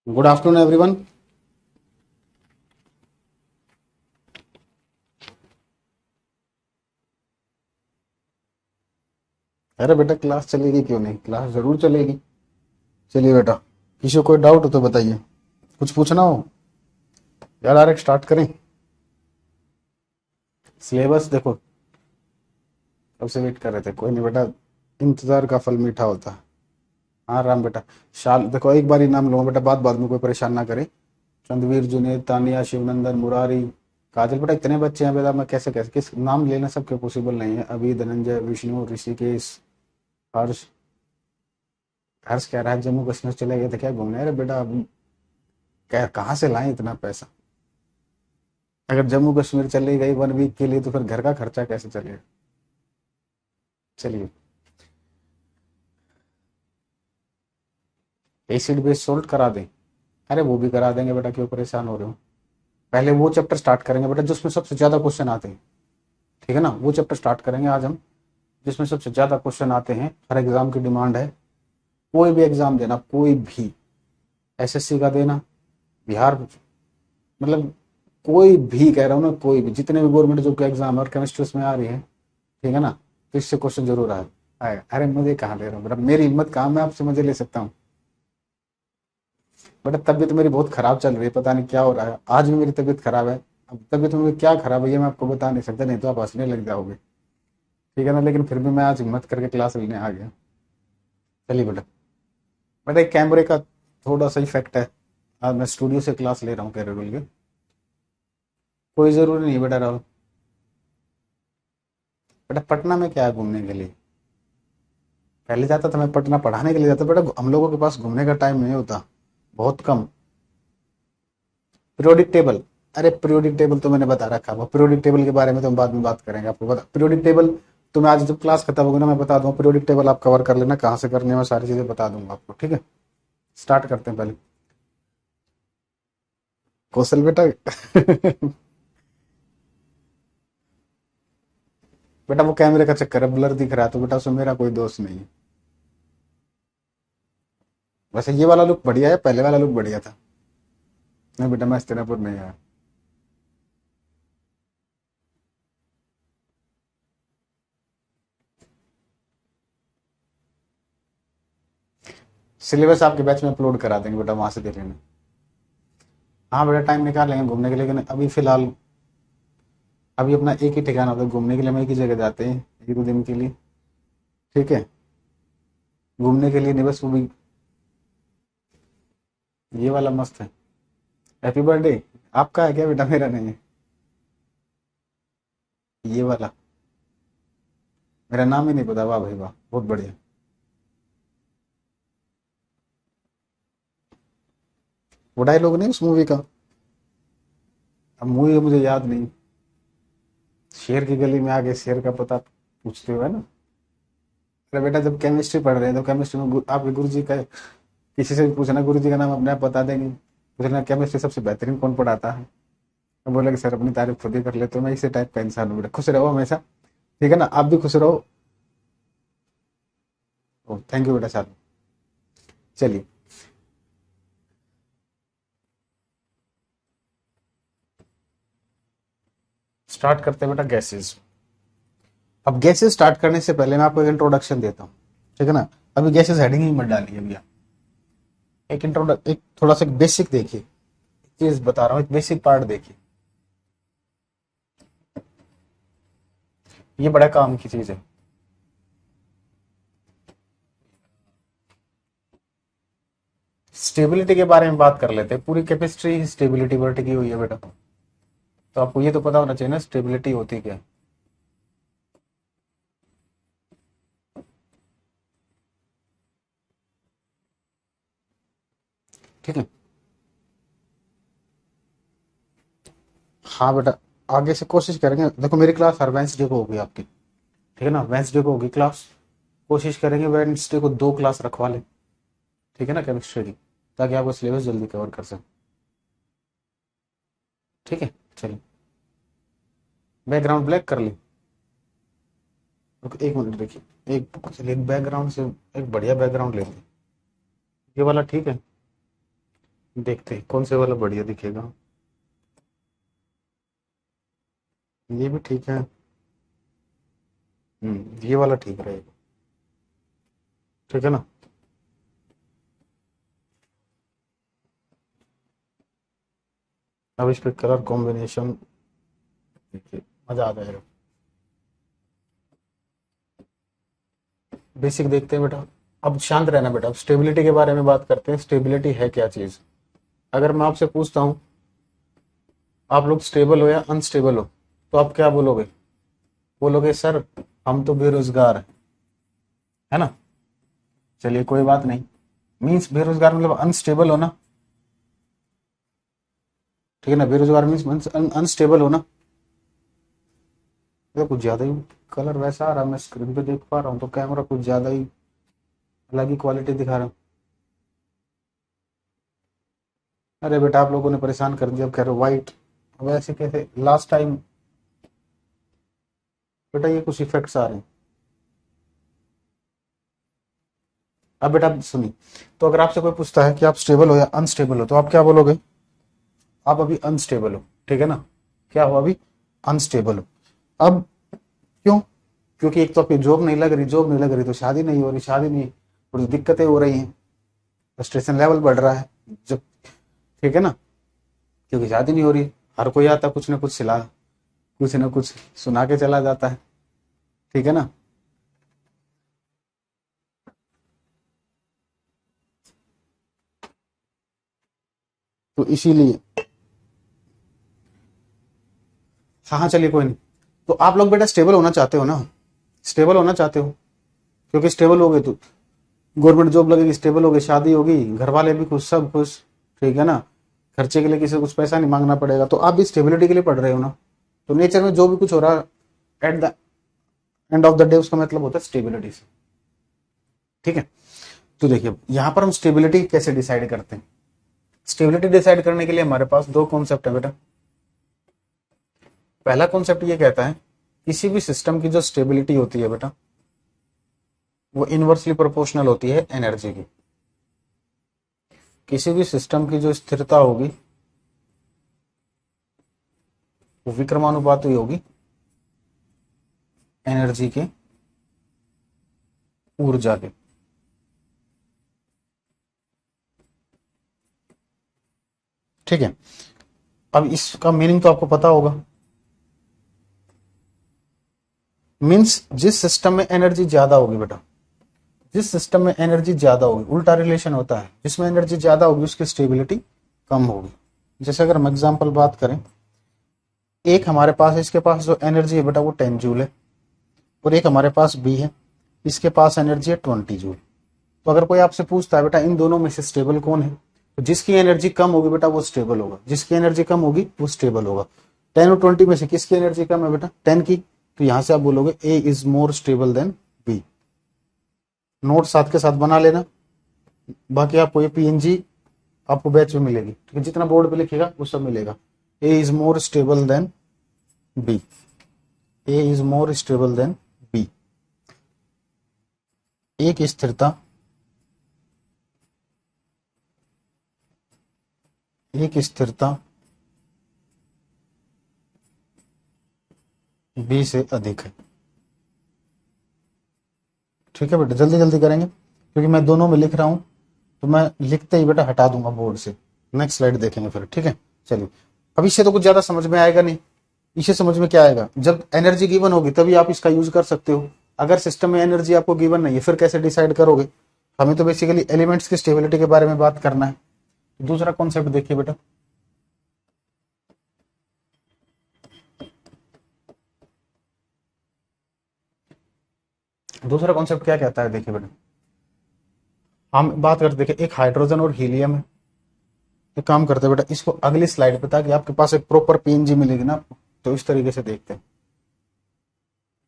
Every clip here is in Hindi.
Good afternoon everyone. अरे बेटा, क्लास चलेगी क्यों नहीं? क्लास जरूर चलेगी। चलिए बेटा, किसी को कोई डाउट हो तो बताइए, कुछ पूछना हो या डायरेक्ट स्टार्ट करें। सिलेबस देखो, कब से वेट कर रहे थे। कोई नहीं बेटा, इंतजार का फल मीठा होता है। हाँ राम बेटा। शाल देखो, एक बार ही नाम लूंगा बेटा, बात बात में कोई परेशान ना करे। चंद्रवीर, जुनेद, तानिया, शिवनंदन, मुरारी, काजल। बेटा इतने बच्चे हैं बेटा, मैं कैसे कैसे किस नाम लेना सबके पॉसिबल नहीं है। अभी, धनंजय, विष्णु, ऋषिकेश, हर्ष। हर्ष कह रहा है जम्मू कश्मीर चले गए थे क्या घूमने? अरे बेटा, अब कहाँ से लाएं इतना पैसा? अगर जम्मू कश्मीर चली गई 1 वीक के लिए तो फिर घर का खर्चा कैसे चलेगा? चलिए, एसिड बेस सोल्ट करा दें। अरे वो भी करा देंगे बेटा, क्यों परेशान हो रहे हो? पहले वो चैप्टर स्टार्ट करेंगे बेटा जिसमें सबसे ज्यादा क्वेश्चन आते हैं। ठीक है ना, वो चैप्टर स्टार्ट करेंगे आज हम, जिसमें सबसे ज्यादा क्वेश्चन आते हैं। हर एग्जाम की डिमांड है। कोई भी एग्जाम देना, कोई भी, एसएससी का देना, बिहार, मतलब कोई भी कह रहा हूँ ना, कोई भी, जितने भी गवर्नमेंट जॉब के एग्जाम है और केमिस्ट्री उसमें आ रही है, ठीक है ना, तो इससे क्वेश्चन जरूर आएगा। अरे मुझे कहाँ ले रहा हूँ बेटा, मेरी हिम्मत कहाँ, मैं आपसे मजे ले सकता हूँ? बेटा तबीयत मेरी बहुत खराब चल रही है, पता नहीं क्या हो रहा है, आज भी मेरी तबीयत खराब है। अब तबीयत मेरी क्या खराब है ये मैं आपको बता नहीं सकता, नहीं तो आप हंसने लग जाओगे। ठीक है ना, लेकिन फिर भी मैं आज हिम्मत करके क्लास लेने आ गया। चलिए बेटा। बेटा एक कैमरे का थोड़ा सा इफेक्ट है। आज मैं स्टूडियो से क्लास ले रहा हूँ कैरेडूल के। कोई जरूरी नहीं बेटा राहुल। बेटा पटना में क्या है घूमने के लिए? पहले जाता था मैं पटना, पढ़ाने के लिए जाता बेटा, हम लोगों के पास घूमने का टाइम नहीं होता, बहुत कम। पीरियोडिक टेबल, अरे पीरियोडिक टेबल तो मैंने बता रखा, वो पीरियोडिक टेबल के बारे में तो हम बाद में बात करेंगे। आपको बता पीरियोडिक टेबल, तो मैं आज जब क्लास खत्म होगी ना मैं बता दूंगा पीरियोडिक टेबल, आप कवर कर लेना कहाँ से करने में, सारी चीजें बता दूंगा आपको। ठीक है, स्टार्ट करते हैं पहले। कौशल बेटा बेटा वो कैमरे का चक्कर है, ब्लर दिख रहा है तो बेटा उसमें मेरा कोई दोष नहीं है। वैसे ये वाला लुक बढ़िया है, पहले वाला लुक बढ़िया था। नहीं बेटा, मैं हस्तिनापुर नहीं आया। सिलेबस आपके बैच में अपलोड करा देंगे बेटा, वहां से देख लेना। हाँ बेटा, टाइम निकाल लेंगे घूमने के लिए, लेकिन अभी फिलहाल, अभी अपना एक ही ठिकाना होता है घूमने के लिए, हम एक ही जगह जाते हैं 1 2 दिन के लिए। ठीक है, घूमने के लिए नहीं, बस वो भी। ये वाला मस्त है। हैप्पी बर्थडे आपका है क्या बेटा? मेरा नहीं है। ये वाला, मेरा नाम ही नहीं पता, वाह भाई वाह, बहुत बढ़िया। वो डायलॉग नहीं उस मूवी का? अब मूवी मुझे याद नहीं। शेर की गली में आके शेर का पता पूछते हुए ना। अरे बेटा जब केमिस्ट्री पढ़ रहे हैं तो केमिस्ट्री में आपके गुरु जी का, किसी से भी पूछना, गुरु जी का नाम अपने आप बता देंगे। पूछना केमिस्ट्री सबसे बेहतरीन कौन पढ़ाता है, तो बोले कि सर अपनी तारीफ खुद ही कर लेते हो। मैं इसी टाइप का इंसान हूँ बेटा, खुश रहो हमेशा। ठीक है ना, आप भी खुश रहो। थैंक यू बेटा साहब। चलिए स्टार्ट करते हैं बेटा, गैसेस। अब गैसेस स्टार्ट करने से पहले मैं आपको एक इंट्रोडक्शन देता हूँ। ठीक है ना, अभी गैसेस हेडिंग ही मत डालिए भैया। एक इंट्रोडक्ट, एक थोड़ा सा बेसिक देखिए, चीज बता रहा हूँ, एक बेसिक पार्ट देखिए। ये बड़ा काम की चीज है। स्टेबिलिटी के बारे में बात कर लेते हैं। पूरी केमिस्ट्री स्टेबिलिटी पर टिकी हुई है बेटा, तो आपको ये तो पता होना चाहिए ना स्टेबिलिटी होती क्या है। ठीक है, हाँ बेटा, आगे से कोशिश करेंगे। देखो मेरी क्लास हर वेंसडे को होगी आपकी। ठीक है ना, वेंसडे को होगी क्लास। कोशिश करेंगे वेंसडे को 2 क्लास रखवा लें। ठीक है ना, केमिस्ट्री की, ताकि आपको सिलेबस जल्दी कवर कर सकें। ठीक है, चलिए। बैकग्राउंड ब्लैक कर ली। एक मिनट देखिए, चलिए एक बैकग्राउंड से, एक बढ़िया बैकग्राउंड लेते हैं। ये वाला ठीक है? देखते हैं कौन से वाला बढ़िया दिखेगा। ये भी ठीक है। ये वाला ठीक रहेगा। ठीक है ना। अब इस पे कलर कॉम्बिनेशन देखिए, मजा आ जाएगा। बेसिक देखते हैं बेटा। अब शांत रहना बेटा, अब स्टेबिलिटी के बारे में बात करते हैं। स्टेबिलिटी है क्या चीज? अगर मैं आपसे पूछता हूँ आप लोग स्टेबल हो या अनस्टेबल हो, तो आप क्या बोलोगे? बोलोगे सर हम तो बेरोजगार हैं, है ना। चलिए कोई बात नहीं। मीन्स बेरोजगार मतलब अनस्टेबल हो ना। ठीक है ना, बेरोजगार मीन्स अनस्टेबल हो ना। ये कुछ ज्यादा ही कलर वैसा आ रहा है, मैं स्क्रीन पे देख पा रहा हूँ तो कैमरा कुछ ज्यादा ही अलग ही क्वालिटी दिखा रहा हूँ। अरे बेटा आप लोगों ने परेशान कर दिया, अब कह रहे हो वाइट। वैसे कैसे लास्ट टाइम? बेटा ये कुछ इफेक्ट्स आ रहे हैं। अब बेटा आप सुनिए, तो अगर आपसे कोई पूछता है कि आप स्टेबल हो या अनस्टेबल हो, तो आप क्या बोलोगे? आप अभी अनस्टेबल हो, ठीक है ना। क्या हो अभी? अनस्टेबल हो। अब क्यों? क्योंकि एक तो आपकी जॉब नहीं लग रही, जॉब नहीं लग रही तो शादी नहीं हो रही, शादी नहीं, थोड़ी दिक्कतें हो रही हैं, फ्रस्ट्रेशन लेवल बढ़ रहा है जब। ठीक है ना, क्योंकि शादी नहीं हो रही। हर कोई आता कुछ ना कुछ सिला, कुछ ना कुछ सुना के चला जाता है। ठीक है ना। तो इसीलिए, हाँ हाँ चलिए कोई नहीं। तो आप लोग बेटा स्टेबल होना चाहते हो ना, स्टेबल होना चाहते हो, क्योंकि स्टेबल हो गए तो गवर्नमेंट जॉब लगेगी, स्टेबल हो गई, शादी होगी, घर वाले भी खुश, सब खुश। ठीक है ना, खर्चे के लिए किसी को कुछ पैसा नहीं मांगना पड़ेगा, तो आप भी स्टेबिलिटी के लिए पढ़ रहे हो ना। तो नेचर में जो भी कुछ हो रहा है at the end of the day उसका मतलब होता है स्टेबिलिटी से। ठीक है। तो देखिए यहां पर हम स्टेबिलिटी कैसे डिसाइड करते हैं। स्टेबिलिटी डिसाइड करने के लिए हमारे पास दो कॉन्सेप्ट है बेटा। पहला कॉन्सेप्ट ये कहता है किसी भी सिस्टम की जो स्टेबिलिटी होती है बेटा, वो इनवर्सली प्रोपोर्शनल होती है एनर्जी की। किसी भी सिस्टम की जो स्थिरता होगी वो विक्रमानुपात ही होगी एनर्जी के, ऊर्जा के। ठीक है। अब इसका मीनिंग तो आपको पता होगा। मीन्स जिस सिस्टम में एनर्जी ज्यादा होगी बेटा, जिस सिस्टम में एनर्जी ज्यादा होगी, उल्टा रिलेशन होता है, जिसमें एनर्जी ज्यादा होगी उसकी स्टेबिलिटी कम होगी। जैसे अगर हम एग्जांपल बात करें, एक हमारे पास, इसके पास जो एनर्जी है बेटा वो 10 जूल है, और एक हमारे पास बी है, इसके पास एनर्जी है 20 जूल। तो अगर कोई आपसे पूछता है बेटा इन दोनों में से स्टेबल कौन है, तो जिसकी एनर्जी कम होगी बेटा वो स्टेबल होगा, जिसकी एनर्जी कम होगी वो स्टेबल होगा। 10 और 20 में से किसकी एनर्जी कम है बेटा? 10 की। तो यहां से आप बोलोगे A is more stable than B. Note साथ के साथ बना लेना। बाकी आपको ये पीएनजी आपको बैच में मिलेगी, ठीक है, जितना बोर्ड पे लिखेगा वो सब मिलेगा। A is more stable than B. A is more stable than B. एक स्थिरता, एक स्थिरता बी से अधिक है। ठीक है बेटा, जल्दी जल्दी करेंगे क्योंकि मैं दोनों में लिख रहा हूं, तो मैं लिखते ही बेटा हटा दूंगा बोर्ड से। नेक्स्ट स्लाइड देखेंगे फिर, ठीक है। चलिए, अब इससे तो कुछ ज्यादा समझ में आएगा नहीं। इसे समझ में क्या आएगा, जब एनर्जी गिवन होगी तभी आप इसका यूज कर सकते हो। अगर सिस्टम में एनर्जी आपको गिवन नहीं है फिर कैसे डिसाइड करोगे? हमें तो बेसिकली एलिमेंट्स की स्टेबिलिटी के बारे में बात करना है। दूसरा कॉन्सेप्ट देखिए बेटा, दूसरा कॉन्सेप्ट क्या कहता है, देखिए बेटा। हम बात करते देखिए, एक हाइड्रोजन और हीलियम है। एक काम करते हैं बेटा, इसको अगली स्लाइड पे, ताकि आपके पास एक प्रॉपर पीएनजी मिलेगी ना आपको, तो इस तरीके से देखते हैं।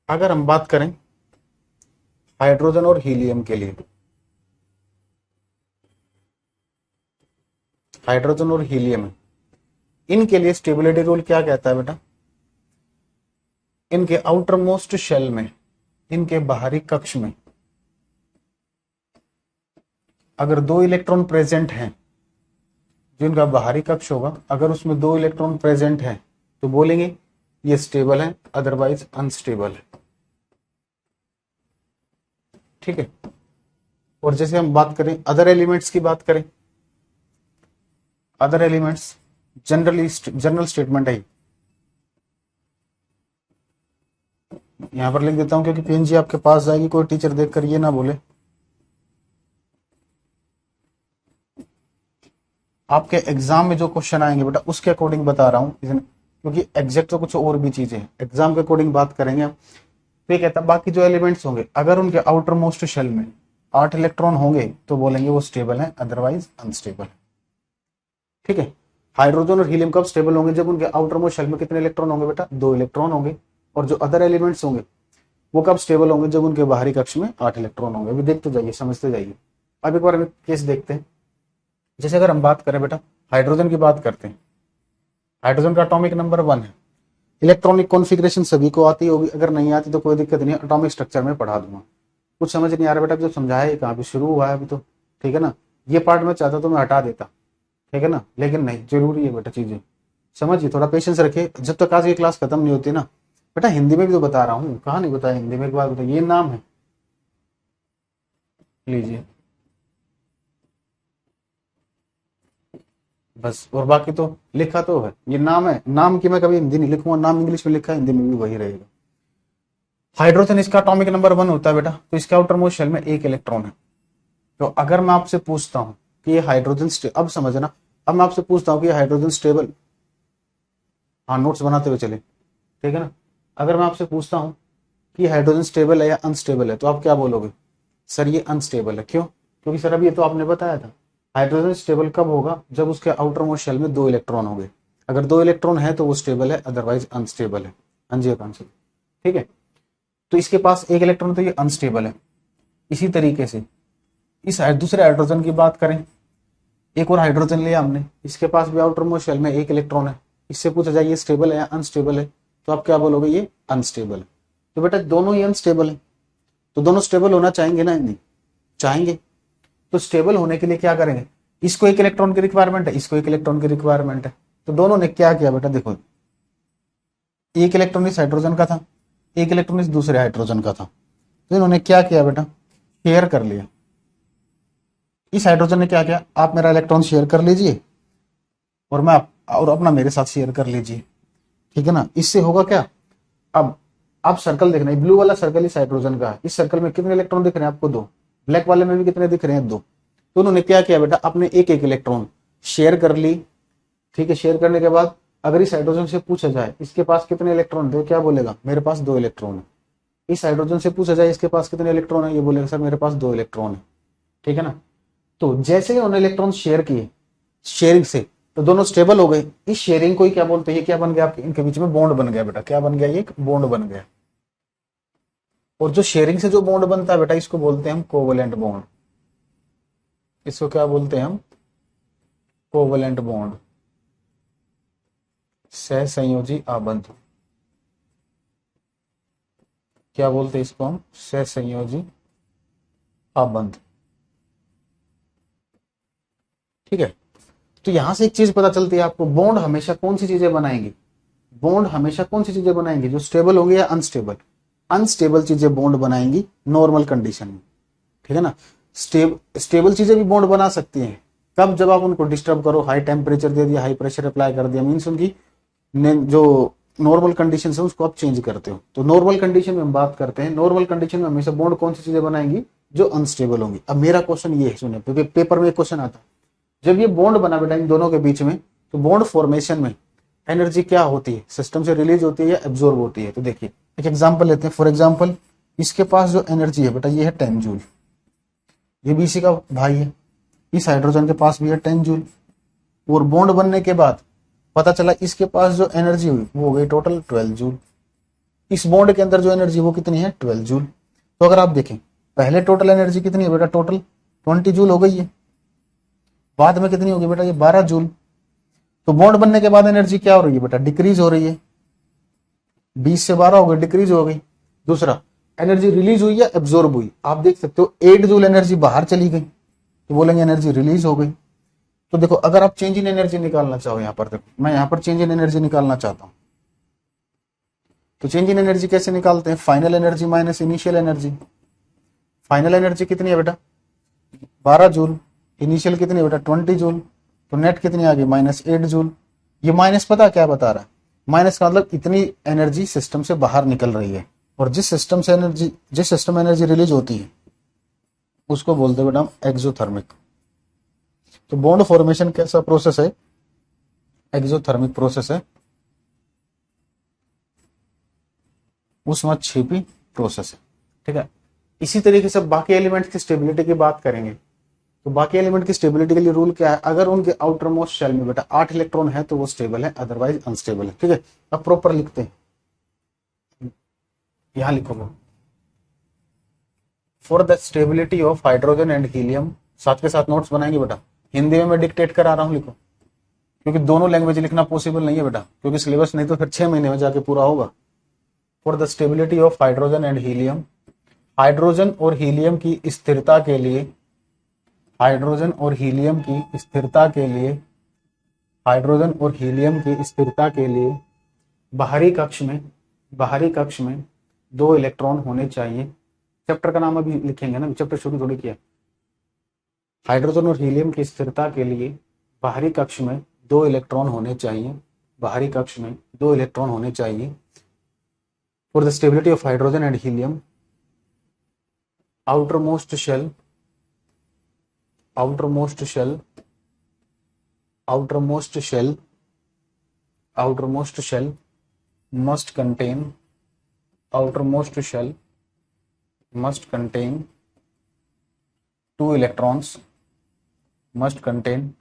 अगर हम बात करें हाइड्रोजन और हीलियम के लिए, हाइड्रोजन और हीलियम है, इनके लिए स्टेबिलिटी रूल क्या कहता है बेटा? इनके आउटर मोस्ट शेल में, इनके बाहरी कक्ष में अगर दो इलेक्ट्रॉन प्रेजेंट हैं, जो इनका बाहरी कक्ष होगा अगर उसमें 2 इलेक्ट्रॉन प्रेजेंट है तो बोलेंगे ये स्टेबल है, अदरवाइज अनस्टेबल है। ठीक है। और जैसे हम बात करें अदर एलिमेंट्स की बात करें, अदर एलिमेंट्स जनरल स्टेटमेंट है। यहां पर लिख देता हूं क्योंकि पीएनजी आपके पास जाएगी, कोई टीचर देखकर ये ना बोले आपके एग्जाम में जो क्वेश्चन आएंगे बेटा उसके अकॉर्डिंग बता रहा हूं, क्योंकि एग्जैक्ट तो कुछ और भी चीजें हैं, एग्जाम के अकॉर्डिंग बात करेंगे। तो ये कहता है बाकी जो एलिमेंट्स होंगे अगर उनके आउटर मोस्ट शेल में 8 इलेक्ट्रॉन होंगे तो बोलेंगे वो स्टेबल है, अदरवाइज अनस्टेबल है। ठीक है। हाइड्रोजन और हीलियम कब स्टेबल होंगे? जब उनके आउटर मोस्ट शेल में कितने इलेक्ट्रॉन होंगे बेटा? 2 इलेक्ट्रॉन होंगे। और जो अदर एलिमेंट्स होंगे वो कब स्टेबल होंगे? जब उनके बाहरी कक्ष में 8 इलेक्ट्रॉन होंगे। अभी देखते जाइए, समझते जाइए। अब एक बार केस देखते हैं। जैसे अगर हम बात करें बेटा हाइड्रोजन की बात करते हैं, हाइड्रोजन का एटॉमिक नंबर 1 है। इलेक्ट्रॉनिक कॉन्फ़िगरेशन सभी को आती होगी, अगर नहीं आती तो कोई दिक्कत नहीं, एटॉमिक स्ट्रक्चर में पढ़ा दूंगा। कुछ समझ नहीं आ रहा बेटा जो समझाया है कहाँ पे शुरू हुआ है अभी तो, ठीक है ना। ये पार्ट में चाहता तो मैं हटा देता, ठीक है ना, लेकिन नहीं, जरूरी है बेटा चीजें समझिए, थोड़ा पेशेंस रखिए जब तक आज ये क्लास खत्म नहीं होती ना। बेटा हिंदी में भी तो बता रहा हूँ, कहाँ नहीं बताया हिंदी में? एक बार बताइए, ये नाम है, लीजिए बस, और बाकी तो लिखा तो है, ये नाम है। नाम की मैं कभी हिंदी नहीं लिखूंगा, नाम इंग्लिश में लिखा है, हिंदी में भी वही रहेगा। हाइड्रोजन इसका एटॉमिक नंबर 1 होता है बेटा, तो इसके आउटर मोस्ट शेल में 1 इलेक्ट्रॉन है। तो अगर मैं आपसे पूछता हूं कि ये हाइड्रोजन अब समझना, अब मैं आपसे पूछता हूं कि ये हाइड्रोजन स्टेबल, हाँ नोट्स बनाते हुए चले, ठीक है ना। अगर मैं आपसे पूछता हूं कि हाइड्रोजन स्टेबल है या अनस्टेबल है तो आप क्या बोलोगे? सर ये अनस्टेबल है। क्यों? क्योंकि सर अभी ये तो आपने बताया था हाइड्रोजन स्टेबल कब होगा? जब उसके आउटर मोस्ट शेल में 2 इलेक्ट्रॉन होंगे। अगर 2 इलेक्ट्रॉन है तो वो स्टेबल है, अदरवाइज अनस्टेबल है। हाँ जी आकांक्षा, ठीक है। तो इसके पास 1 इलेक्ट्रॉन, तो ये अनस्टेबल है। इसी तरीके से इस दूसरे हाइड्रोजन की बात करें, एक और हाइड्रोजन लिया हमने, इसके पास भी आउटर मोस्ट शेल में 1 इलेक्ट्रॉन है। इससे पूछा जाए ये स्टेबल है या अनस्टेबल है, तो आप क्या बोलोगे? ये अनस्टेबल है। तो बेटा दोनों ही अनस्टेबल है, तो दोनों स्टेबल होना चाहेंगे ना? नहीं चाहेंगे। तो स्टेबल होने के लिए क्या करेंगे? इसको 1 इलेक्ट्रॉन की रिक्वायरमेंट है, इसको 1 इलेक्ट्रॉन की रिक्वायरमेंट है। तो दोनों ने क्या किया बेटा? देखो 1 इलेक्ट्रॉन इस हाइड्रोजन का था, 1 इलेक्ट्रॉन इस दूसरे हाइड्रोजन का था, तो इन्होंने क्या किया बेटा? शेयर कर लिया। इस हाइड्रोजन ने क्या किया? आप मेरा इलेक्ट्रॉन शेयर कर लीजिए और मैं और अपना मेरे साथ शेयर कर लीजिए, ठीक है ना। इससे होगा क्या? अब आप सर्कल देखना, ब्लू वाला सर्कल इस हाइड्रोजन का है, इस सर्कल में कितने इलेक्ट्रॉन दिख रहे हैं आपको? 2। ब्लैक वाले में भी कितने दिख रहे हैं? 2। तो उन्होंने क्या किया बेटा? अपने एक इलेक्ट्रॉन शेयर कर ली, ठीक है। शेयर करने के बाद अगर इस हाइड्रोजन से पूछा जाए इसके पास कितने इलेक्ट्रॉन थे, क्या बोलेगा? मेरे पास 2 इलेक्ट्रॉन है। इस हाइड्रोजन से पूछा जाए इसके पास कितने इलेक्ट्रॉन है, ये बोलेगा सर मेरे पास 2 इलेक्ट्रॉन है, ठीक है ना। तो जैसे ही उन्होंने इलेक्ट्रॉन शेयर किए, शेयरिंग से, तो दोनों स्टेबल हो गए। इस शेयरिंग को ही क्या बोलते हैं? ये क्या बन गया आपके इनके बीच में? बॉन्ड बन गया बेटा। क्या बन गया? ये एक बॉन्ड बन गया। और जो शेयरिंग से जो बॉन्ड बनता है बेटा इसको बोलते हैं हम कोवलेंट बॉन्ड। इसको क्या बोलते हैं हम? कोवलेंट बॉन्ड, सहसंयोजी आबंध। क्या बोलते हैं इसको हम? सहसंयोजी आबंध, ठीक है। तो यहां से एक चीज पता चलती है आपको, बॉन्ड हमेशा कौन सी चीजें बनाएंगे? बॉन्ड हमेशा कौन सी चीजें बनाएंगे? जो स्टेबल होंगे या अनस्टेबल? अनस्टेबल चीजें बॉन्ड बनाएंगी नॉर्मल कंडीशन में, ठीक है ना। स्टेबल चीजें भी बॉन्ड बना सकती हैं। कब? जब आप उनको डिस्टर्ब करो, हाई टेम्परेचर दे दिया, हाई प्रेशर अप्लाई कर दिया, मीन्स उनकी जो नॉर्मल कंडीशन है उसको आप चेंज करते हो। तो नॉर्मल कंडीशन में हम बात करते हैं, नॉर्मल कंडीशन में हमेशा बॉन्ड कौन सी चीजें बनाएंगी? जो अनस्टेबल होंगी। अब मेरा क्वेश्चन ये है, सुनिए, पेपर में एक क्वेश्चन आता है, जब ये बॉन्ड बना बेटा इन दोनों के बीच में, तो बॉन्ड फॉर्मेशन में एनर्जी क्या होती है? सिस्टम से रिलीज होती है या एब्जॉर्ब होती है? तो देखिए एक एग्जांपल लेते हैं। फॉर एग्जांपल इसके पास जो एनर्जी है बेटा ये है 10 जूल, ये भी इसी का भाई है। इस हाइड्रोजन के पास भी है 10 जूल। और बॉन्ड बनने के बाद पता चला इसके पास जो एनर्जी हुई वो हो गई टोटल 12 जूल। इस बॉन्ड के अंदर जो एनर्जी वो कितनी है? 12 जूल। तो अगर आप देखें पहले टोटल एनर्जी कितनी है बेटा? टोटल 20 जूल हो गई है। बाद में कितनी होगी बेटा? ये 12 जूल। तो बॉन्ड बनने के बाद एनर्जी क्या हो रही है बेटा? डिक्रीज हो रही है। 20 से 12 हो गई, डिक्रीज हो गई। दूसरा, एनर्जी रिलीज हुई या एब्जॉर्ब हुई? आप देख सकते हो 8 जूल एनर्जी बाहर चली गई, तो बोलेंगे एनर्जी रिलीज हो गई। तो देखो अगर आप चेंज इन एनर्जी निकालना चाहो, यहाँ पर देखो मैं यहाँ पर चेंज इन एनर्जी निकालना चाहता हूँ, तो चेंज इन एनर्जी कैसे निकालते हैं? Final energy minus initial energy. Final energy कितनी है बेटा? 12 जूल। इनिशियल कितनी है बेटा? 20 जूल। तो नेट कितनी आ गई? -8 जूल। ये माइनस पता क्या बता रहा है? माइनस का मतलब इतनी एनर्जी सिस्टम से बाहर निकल रही है, और जिस सिस्टम एनर्जी रिलीज होती है उसको बोलते हैं बेटा हम एक्सोथर्मिक। तो बॉन्ड फॉर्मेशन कैसा प्रोसेस है? एक्सोथर्मिक प्रोसेस है, ऊष्मक्षेपी प्रोसेस है। ठीक है, इसी तरीके से बाकी एलिमेंट्स की स्टेबिलिटी की बात करेंगे। तो बाकी एलिमेंट की स्टेबिलिटी के लिए रूल क्या है? अगर उनके आउटर मोस्ट शेल में बेटा 8 इलेक्ट्रॉन है तो वो स्टेबल है, अदरवाइज अनस्टेबल है। ठीक है, अब प्रॉपर लिखते हैं, यहां लिखोगे for the stability of hydrogen and helium. साथ के साथ नोट्स बनाएंगे बेटा, हिंदी में मैं डिक्टेट करा रहा हूं, लिखो, क्योंकि दोनों लैंग्वेज लिखना पॉसिबल नहीं है बेटा, क्योंकि सिलेबस नहीं तो फिर 6 महीने में जाके पूरा होगा। For the stability of hydrogen and helium, hydrogen और हीलियम की स्थिरता के लिए, हाइड्रोजन और हीलियम की स्थिरता के लिए, हाइड्रोजन और हीलियम की स्थिरता के लिए बाहरी कक्ष में 2 इलेक्ट्रॉन होने चाहिए। चैप्टर का नाम अभी लिखेंगे ना, चैप्टर शुरू थोड़ी किया। हाइड्रोजन और हीलियम की स्थिरता के लिए बाहरी कक्ष में 2 इलेक्ट्रॉन होने चाहिए, बाहरी कक्ष में 2 इलेक्ट्रॉन होने चाहिए। For the stability of hydrogen and helium, outermost shell outermost shell outermost shell outermost shell must contain outermost shell must contain 2 electrons, must contain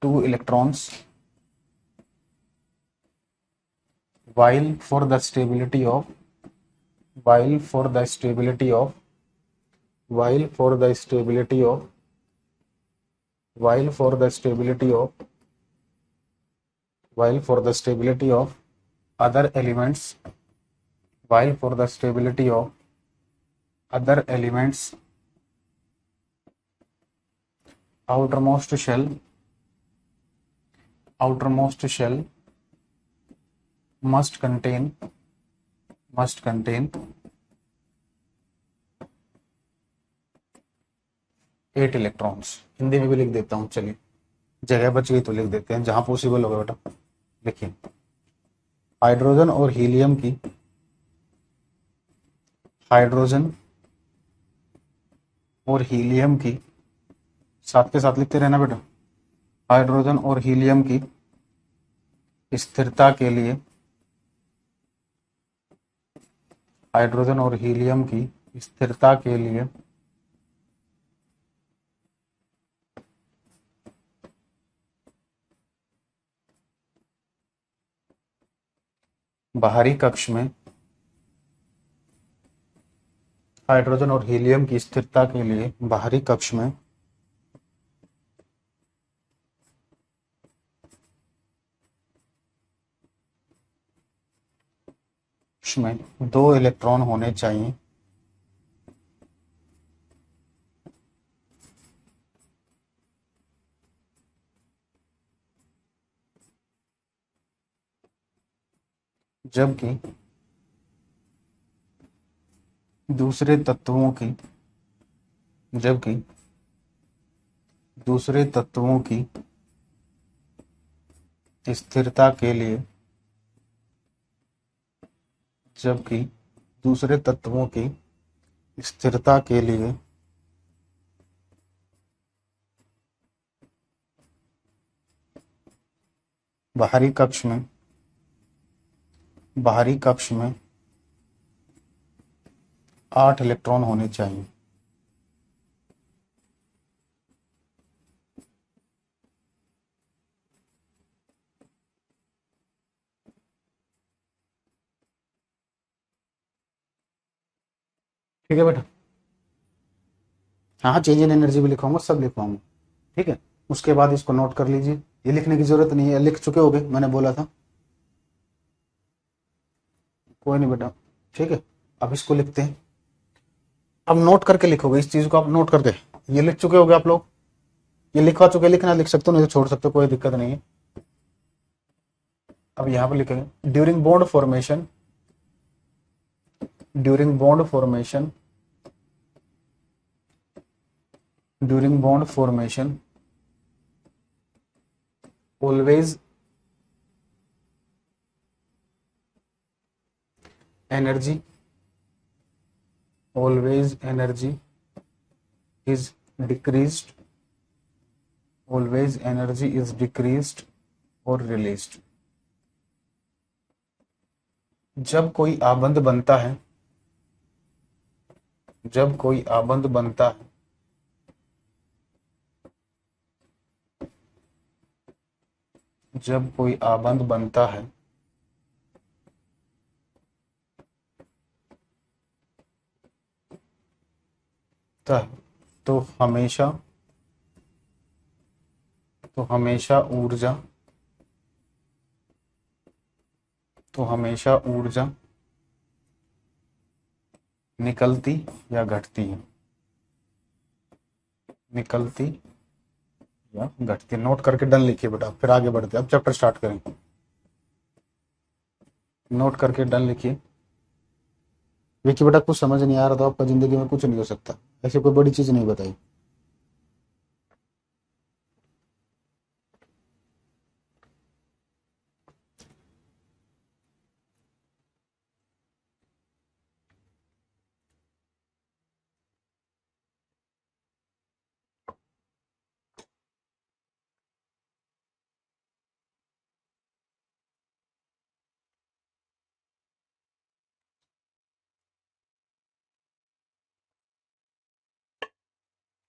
2 electrons, while for the stability of while for the stability of while for the stability of while for the stability of while for the stability of other elements while for the stability of other elements outermost shell must contain 8 electrons. Hindi में भी लिख देता हूं, चलिए जगह बच गई तो लिख देते हैं जहां पॉसिबल होगा बेटा। लिखिए, हाइड्रोजन और हीलियम की हाइड्रोजन और हीलियम की साथ के साथ लिखते रहना बेटा, हाइड्रोजन और हीलियम की स्थिरता के लिए, हाइड्रोजन और हीलियम की स्थिरता के लिए बाहरी कक्ष में, हाइड्रोजन और हीलियम की स्थिरता के लिए बाहरी कक्ष में में 2 इलेक्ट्रॉन होने चाहिए, जबकि दूसरे तत्वों की स्थिरता के लिए जबकि दूसरे तत्वों की स्थिरता के लिए बाहरी कक्ष में 8 इलेक्ट्रॉन होने चाहिए। ठीक है बेटा, हाँ चेंज इन एनर्जी भी लिखवाऊंगा, सब लिखवाऊंगा। ठीक है, उसके बाद इसको नोट कर लीजिए, ये लिखने की जरूरत नहीं है, लिख चुके होगे, मैंने बोला था। कोई नहीं बेटा, ठीक है, अब इसको लिखते हैं। अब नोट करके लिखोगे इस चीज को, आप नोट करके, ये लिख चुके होगे आप लोग, ये लिखवा चुके, लिखना लिख सकते हो, नहीं तो छोड़ सकते हो, कोई दिक्कत नहीं है। अब यहां पर लिखेंगे during bond formation, during bond formation, during bond formation always energy, always energy is decreased, always energy is decreased और रिलीज्ड। जब कोई आबंध बनता है, जब कोई आबंध बनता है, जब कोई आबंध बनता है तो हमेशा, तो हमेशा ऊर्जा, तो हमेशा ऊर्जा निकलती या घटती है, निकलती या घटती। नोट करके डन लिखिए बेटा, फिर आगे बढ़ते हैं। अब चैप्टर स्टार्ट करें। नोट करके डन लिखिए। विकी बेटा कुछ समझ नहीं आ रहा तो आपका जिंदगी में कुछ नहीं हो सकता, ऐसी कोई बड़ी चीज नहीं बताई।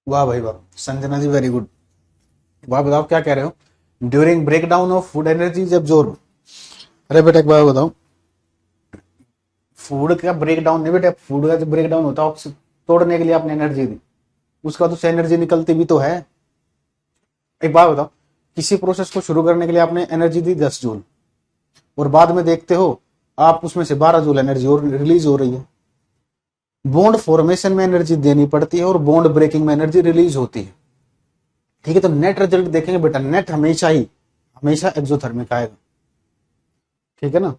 वाह भाई वाह, संजना जी वेरी गुड। वाह, बताओ क्या कह रहे हो। During breakdown of food energy is absorb. अरे बेटा एक बात बताओ, फूड का ब्रेक डाउन नहीं बेटा, फूड का जो ब्रेक डाउन होता है उसे तोड़ने के लिए आपने एनर्जी दी, उसका तो एनर्जी निकलती भी तो है। एक बात बताओ, किसी प्रोसेस को शुरू करने के लिए आपने एनर्जी दी 10 जूल, और बाद में देखते हो आप उसमें से 12 जूल एनर्जी और रिलीज हो रही है। बॉन्ड फॉर्मेशन में एनर्जी देनी पड़ती है और बॉन्ड ब्रेकिंग में एनर्जी रिलीज होती है। ठीक है, तो नेट रिजल्ट देखेंगे बेटा, नेट हमेशा ही, हमेशा एक्सोथर्मिक आएगा। ठीक है ना,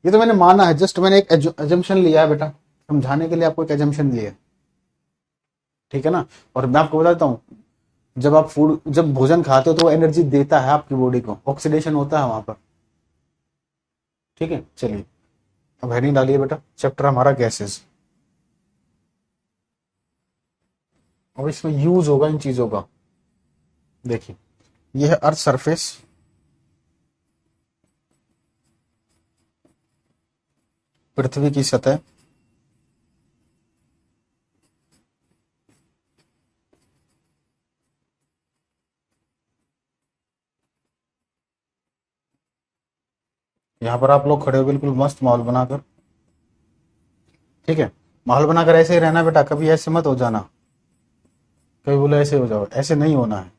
ये तो मैंने माना है, जस्ट मैंने एक एजम्पशन लिया है बेटा, समझाने के लिए आपको एक एजम्पशन लिया है। ठीक है ना, और मैं आपको बताता हूँ, जब आप फूड, जब भोजन खाते हो तो वो एनर्जी देता है आपकी बॉडी को, ऑक्सीडेशन होता है वहां पर। ठीक है, चलिए अब हेडिंग डालिए बेटा, चैप्टर हमारा गैसेस। अब इसमें यूज होगा इन चीजों का। देखिए, यह है अर्थ सरफेस, पृथ्वी की सतह, यहां पर आप लोग खड़े हो बिल्कुल मस्त माहौल बनाकर। ठीक है, माहौल बनाकर ऐसे ही रहना बेटा, कभी ऐसे मत हो जाना, कभी बोले ऐसे हो जाओ, ऐसे नहीं होना है।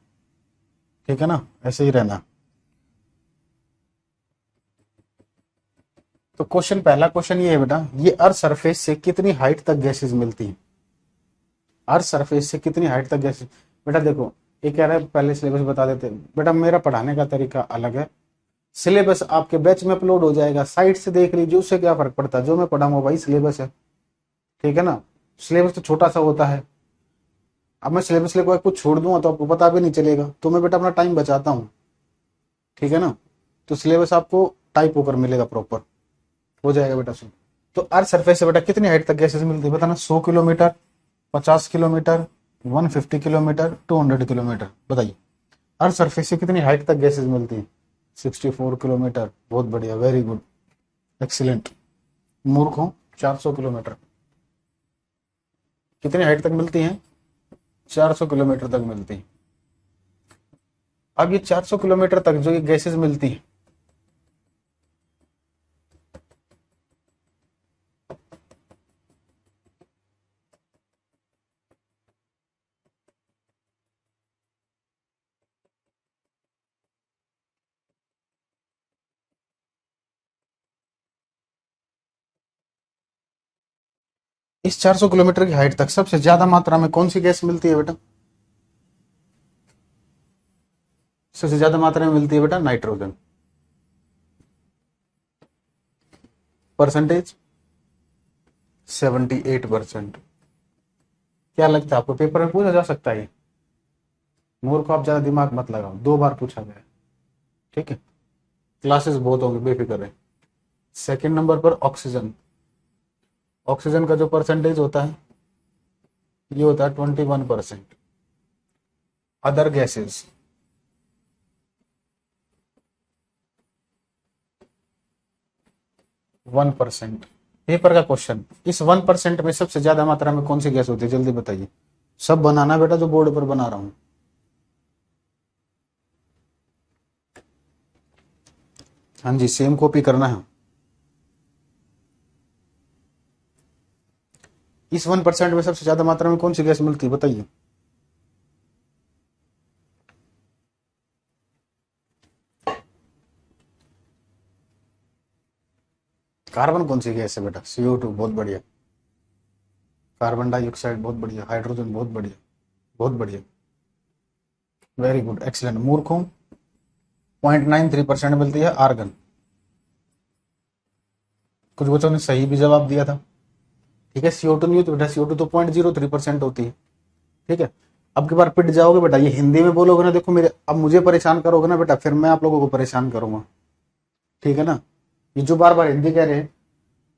ठीक है ना, ऐसे ही रहना। तो क्वेश्चन, पहला क्वेश्चन ये है बेटा, ये अर्थ सरफेस से कितनी हाइट तक गैसेस मिलती हैं। अर्थ सरफेस से कितनी हाइट तक गैसेस। बेटा देखो, ये कह रहा है पहले सिलेबस बता देते हैं। बेटा मेरा पढ़ाने का तरीका अलग है, सिलेबस आपके बैच में अपलोड हो जाएगा, साइट से देख लीजिए, उससे क्या फर्क पड़ता है, जो मैं पढ़ाऊंगा वही सिलेबस है। ठीक है ना, सिलेबस तो छोटा सा होता है। अब मैं सिलेबस लेकर कुछ छोड़ दूंगा तो आपको पता भी नहीं चलेगा, तो मैं बेटा अपना टाइम बचाता हूँ। ठीक है ना, तो सिलेबस आपको टाइप होकर मिलेगा, प्रॉपर हो जाएगा बेटा सुन। तो अर्थ सरफेस से बेटा कितनी हाइट तक गैसेस मिलती है बताना, 100 किलोमीटर, 50 किलोमीटर, 150 किलोमीटर, 200 किलोमीटर, बताइए। अर्थ सरफेस से कितनी हाइट तक गैसेस मिलती है। 64 किलोमीटर, बहुत बढ़िया, वेरी गुड, एक्सीलेंट। मूर्ख हो, 400 किलोमीटर। कितनी हाइट तक मिलती है, 400 किलोमीटर तक मिलती है। अब ये 400 किलोमीटर तक जो ये गैसेस मिलती है, इस 400 किलोमीटर की हाइट तक सबसे ज्यादा मात्रा में कौन सी गैस मिलती है बेटा। सबसे ज्यादा मात्रा में मिलती है बेटा नाइट्रोजन। परसेंटेज 78%। क्या लगता है आपको पेपर में पूछा जा सकता है? मूर्ख को आप ज्यादा दिमाग मत लगाओ, 2 बार पूछा गया। ठीक है, क्लासेस बहुत होंगे, बेफिक्र है। सेकंड नंबर पर ऑक्सीजन। ऑक्सीजन का जो परसेंटेज होता है ये होता है 21%। Other gases 1%। पेपर का क्वेश्चन, इस 1% में सबसे ज्यादा मात्रा में कौन सी गैस होती है, जल्दी बताइए। सब बनाना बेटा जो बोर्ड पर बना रहा हूं। हाँ जी, सेम कॉपी करना है। इस 1% में सबसे ज्यादा मात्रा में कौन सी गैस मिलती है बताइए। कार्बन कौन सी गैस है बेटा? CO2 बहुत बढ़िया। कार्बन डाइऑक्साइड बहुत बढ़िया। हाइड्रोजन बहुत बढ़िया, बहुत बढ़िया, वेरी गुड, एक्सीलेंट। मूर्खों 0.93% मिलती है आर्गन। कुछ बच्चों ने सही भी जवाब दिया था। ठीक है, CO2 नहीं होती बेटा, CO2 तो 0.03% होती है। ठीक है, अब की बार पिट जाओगे बेटा, ये हिंदी में बोलोगे ना, देखो मेरे, अब मुझे परेशान करोगे ना बेटा, फिर मैं आप लोगों को परेशान करूंगा। ठीक है ना, ये जो बार बार हिंदी कह रहे हैं,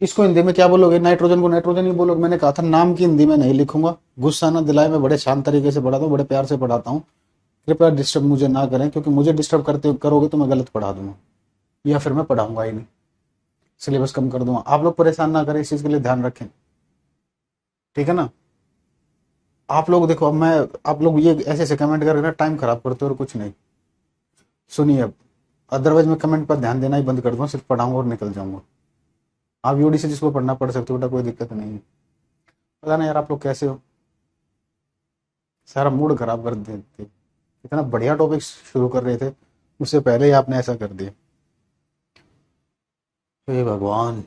इसको हिंदी में क्या बोलोगे? नाइट्रोजन को नाइट्रोजन ही बोलोगे। मैंने कहा था नाम की हिंदी में नहीं लिखूंगा। गुस्सा ना दिलाए, मैं बड़े शांत तरीके से पढ़ाता हूँ, बड़े प्यार से पढ़ाता हूँ। कृपया डिस्टर्ब मुझे ना करें, क्योंकि मुझे डिस्टर्ब करते करोगे तो मैं गलत पढ़ा दूंगा, या फिर मैं पढ़ाऊंगा ही नहीं, सिलेबस कम कर दूंगा। आप लोग परेशान ना करें, इस चीज के लिए ध्यान रखें। ठीक है ना, आप लोग देखो, अब मैं, आप लोग ये ऐसे ऐसे कमेंट करके ना टाइम खराब करते हो और कुछ नहीं। सुनिए अब, अदरवाइज मैं कमेंट पर ध्यान देना ही बंद कर दूंगा, सिर्फ पढ़ाऊंगा और निकल जाऊंगा। आप यूडी से जिसको पढ़ना पढ़ सकते हो बेटा, कोई दिक्कत नहीं है। पता नहीं यार आप लोग कैसे हो, सारा मूड खराब कर देते। इतना बढ़िया टॉपिक शुरू कर रहे थे, उससे पहले ही आपने ऐसा कर दिया। हे भगवान,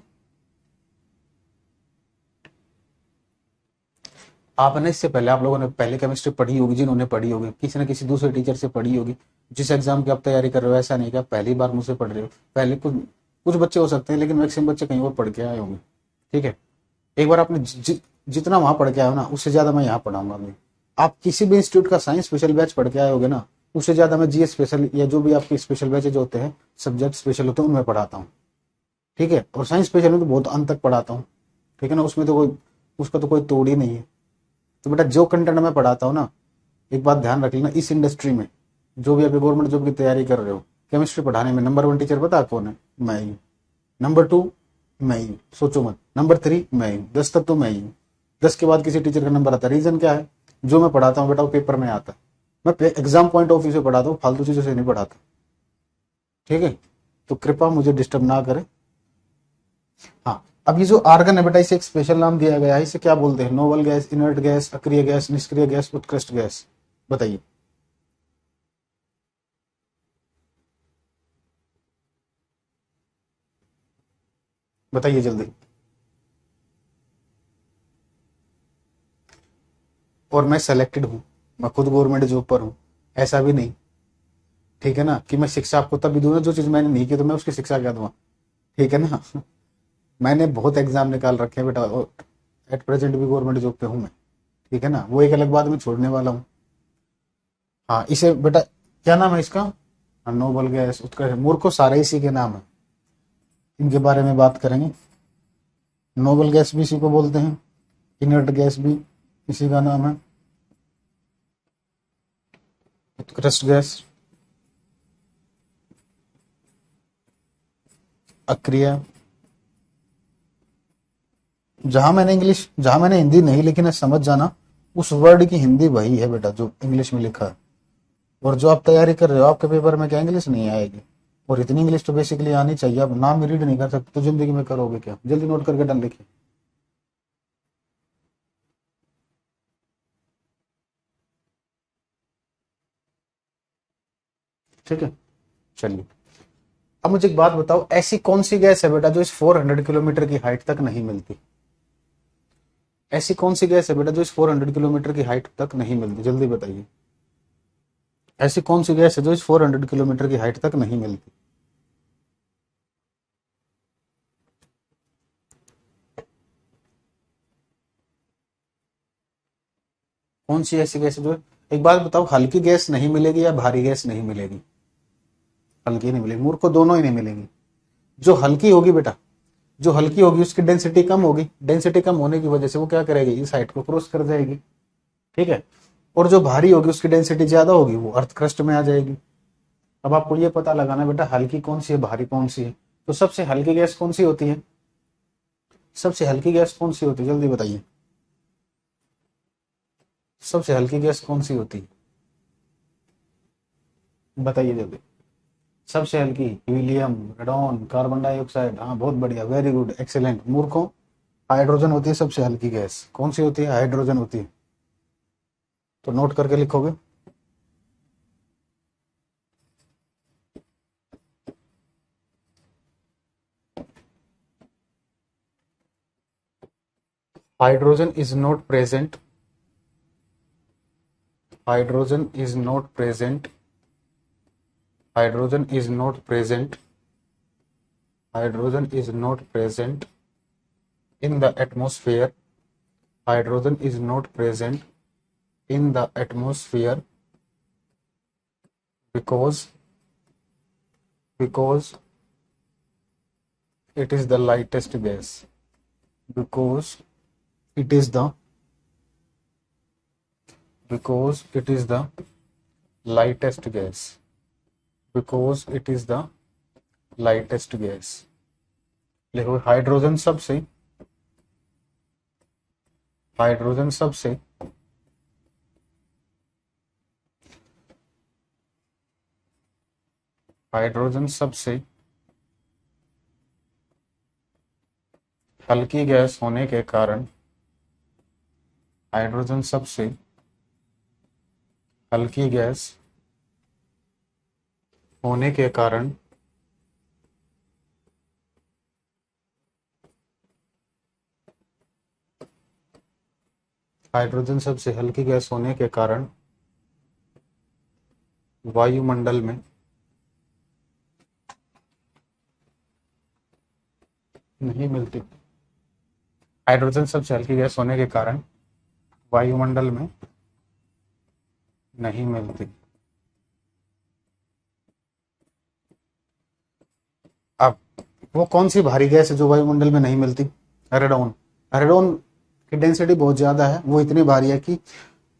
आपने इससे पहले, आप लोगों ने पहले केमिस्ट्री पढ़ी होगी, जिन्होंने पढ़ी होगी, किसी न किसी दूसरे टीचर से पढ़ी होगी। जिस एग्जाम की आप तैयारी कर रहे हो, ऐसा नहीं कि आप पहली बार मुझसे पढ़ रहे हो। पहले कुछ कुछ बच्चे हो सकते हैं, लेकिन मैक्सिमम बच्चे कहीं और पढ़ के आए होंगे। ठीक है, एक बार आपने जितना वहां पढ़ के आए हो ना, उससे ज्यादा मैं यहाँ पढ़ाऊंगा अभी। आप किसी भी इंस्टीट्यूट का साइंस स्पेशल बैच पढ़ के आए होगे ना, उससे ज्यादा मैं GS स्पेशल या जो भी आपके स्पेशल बैचेज होते हैं, सब्जेक्ट स्पेशल होते हैं, उनमें पढ़ाता हूँ। ठीक है, और साइंस स्पेशल में तो बहुत अंत तक पढ़ाता हूँ। ठीक है ना, उसमें तो कोई, उसका तो कोई तोड़ ही नहीं है। तो बेटा जो कंटेंट मैं पढ़ाता हूँ ना, एक बात ध्यान रख लेना, इस इंडस्ट्री में जो भी अभी गवर्नमेंट जॉब की तैयारी कर रहे हो, केमिस्ट्री पढ़ाने में नंबर 1 टीचर पता कौन है? मैं ही। नंबर 2 मैं ही, सोचो मत। नंबर 3 मैं ही, 10 तक तो मैं ही। 10 के बाद किसी टीचर का नंबर आता है, रीजन क्या है? जो मैं पढ़ाता हूँ बेटा वो पेपर में आता है। मैं एग्जाम पॉइंट ऑफ व्यू से पढ़ाता हूँ, फालतू चीजों से नहीं पढ़ाता। ठीक है, तो कृपया मुझे डिस्टर्ब ना करें। हाँ, अब ये जो आर्गन है बेटा, इसे एक स्पेशल नाम दिया गया है। इसे क्या बोलते हैं? नोबल गैस, इनर्ट गैस, अक्रिय गैस, निष्क्रिय गैस, उत्कृष्ट गैस। बताइए। बताइए जल्दी। और मैं सेलेक्टेड हूँ, मैं खुद गवर्नमेंट जॉब पर हूँ, ऐसा भी नहीं। ठीक है ना, कि मैं शिक्षा आपको तब भी दूंगा, जो चीज मैंने नहीं की तो मैं उसकी शिक्षा क्या दूंगा। ठीक है ना मैंने बहुत एग्जाम निकाल रखे हैं बेटा, और एट प्रेजेंट भी गवर्नमेंट जॉब पे हूँ मैं। ठीक है ना, वो एक अलग बात मैं छोड़ने वाला हूँ। हाँ, इसे बेटा क्या नाम है इसका? हाँ, नोबल गैस, उत्कर्ष, मूर्खों सारे इसी के नाम है। इनके बारे में बात करेंगे। नोबल गैस भी इसी को बोलते हैं, इनर्ट गैस भी इसी का नाम है, उत्कृष्ट गैस, अक्रिय। जहां मैंने हिंदी नहीं लिखी ना, समझ जाना, उस वर्ड की हिंदी वही है बेटा जो इंग्लिश में लिखा है। और जो आप तैयारी कर रहे हो, आपके पेपर में क्या इंग्लिश नहीं आएगी? और इतनी इंग्लिश तो बेसिकली आनी चाहिए। अब नाम रीड नहीं कर सकते तो जिंदगी में करोगे क्या? जल्दी नोट करके डन लिखिए। ठीक है, चलिए। अब मुझे एक बात बताओ, ऐसी कौन सी गैस है बेटा जो इस 400 किलोमीटर की हाइट तक नहीं मिलती? ऐसी कौन सी गैस है बेटा जो इस 400 किलोमीटर की हाइट तक नहीं मिलती? जल्दी बताइए। ऐसी कौन सी गैस है जो इस 400 किलोमीटर की हाइट तक नहीं मिलती? कौन सी ऐसी गैस है जो, एक बात बताओ, हल्की गैस नहीं मिलेगी या भारी गैस नहीं मिलेगी? हल्की नहीं मिलेगी मूर्खो, दोनों ही नहीं मिलेगी। जो हल्की होगी बेटा, जो हल्की होगी उसकी डेंसिटी कम होगी, डेंसिटी कम होने की वजह से वो क्या करेगी, इस हाइट को क्रॉस कर जाएगी। ठीक है। और जो भारी होगी उसकी डेंसिटी ज्यादा होगी, वो अर्थ क्रस्ट में आ जाएगी। अब आपको ये पता लगाना बेटा हल्की कौन सी है भारी कौन सी है। तो सबसे हल्की गैस कौन सी होती है? सबसे हल्की गैस कौन सी होती है, जल्दी बताइए। सबसे हल्की गैस कौन सी होती है, बताइए जल्दी। सबसे हल्की हीलियम, रेडॉन, कार्बन डाइऑक्साइड। हाँ बहुत बढ़िया, वेरी गुड, एक्सीलेंट मूर्खों। हाइड्रोजन होती है सबसे हल्की गैस। कौन सी होती है? हाइड्रोजन होती है। तो नोट करके लिखोगे। Hydrogen is not present, hydrogen is not present, hydrogen is not present, hydrogen is not present in the atmosphere, hydrogen is not present in the atmosphere because it is the lightest gas, because it is the because it is the lightest gas, because it is the lightest gas। लिखो हाइड्रोजन सबसे, हाइड्रोजन सबसे हाइड्रोजन सबसे हल्की गैस होने के कारण, हाइड्रोजन सबसे हल्की गैस होने के कारण हाइड्रोजन सबसे हल्की गैस होने के कारण वायुमंडल में नहीं मिलती। हाइड्रोजन सबसे हल्की गैस होने के कारण वायुमंडल में नहीं मिलती। अब वो कौन सी भारी गैस है जो वायुमंडल में नहीं मिलती? रेडॉन। रेडॉन की डेंसिटी बहुत ज्यादा है, वो इतनी भारी है कि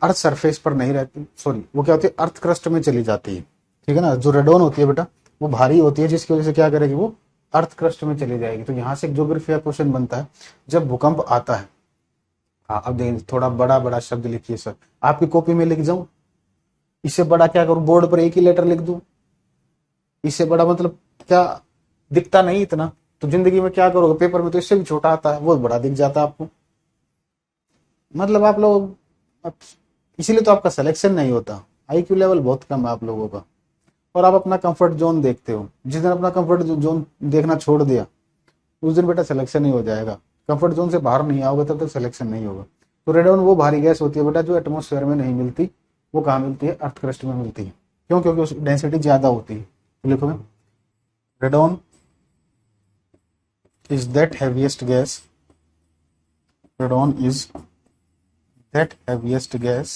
अर्थ सरफेस पर नहीं रहती, सॉरी वो क्या होती है, अर्थ क्रस्ट में चली जाती है। ठीक है ना, जो रेडॉन होती है बेटा वो भारी होती है, जिसकी वजह से क्या करेगी, वो अर्थ क्रस्ट में चली जाएगी। तो यहाँ से एक ज्योग्राफी का क्वेश्चन बनता है, जब भूकंप आता है। हाँ अब देखिए, थोड़ा बड़ा बड़ा शब्द लिखिए सर, आपकी कॉपी में लिख जाऊं, इससे बड़ा क्या करूं, बोर्ड पर एक ही लेटर लिख दूं, इससे बड़ा मतलब क्या, दिखता नहीं इतना। तो जिंदगी में क्या करोगे, पेपर में तो इससे भी छोटा आता है, वो बड़ा दिख जाता है आपको। मतलब आप लोग इसीलिए तो आपका सिलेक्शन नहीं होता, आईक्यू लेवल बहुत कम है आप लोगों का। और आप अपना कंफर्ट जोन देखते हो, जिस दिन अपना कंफर्ट जोन देखना छोड़ दिया उस दिन बेटा सिलेक्शन नहीं हो जाएगा। कंफर्ट जोन से बाहर नहीं आओगे तब तक सिलेक्शन नहीं होगा। तो रेडॉन वो भारी गैस होती है बेटा जो एटमोस्फेयर में नहीं मिलती, वो कहाँ मिलती है, अर्थ क्रस्ट में मिलती है। क्यों? क्योंकि उसकी डेंसिटी ज्यादा होती है। तो लिखोगे radon is that heaviest gas, radon is that heaviest gas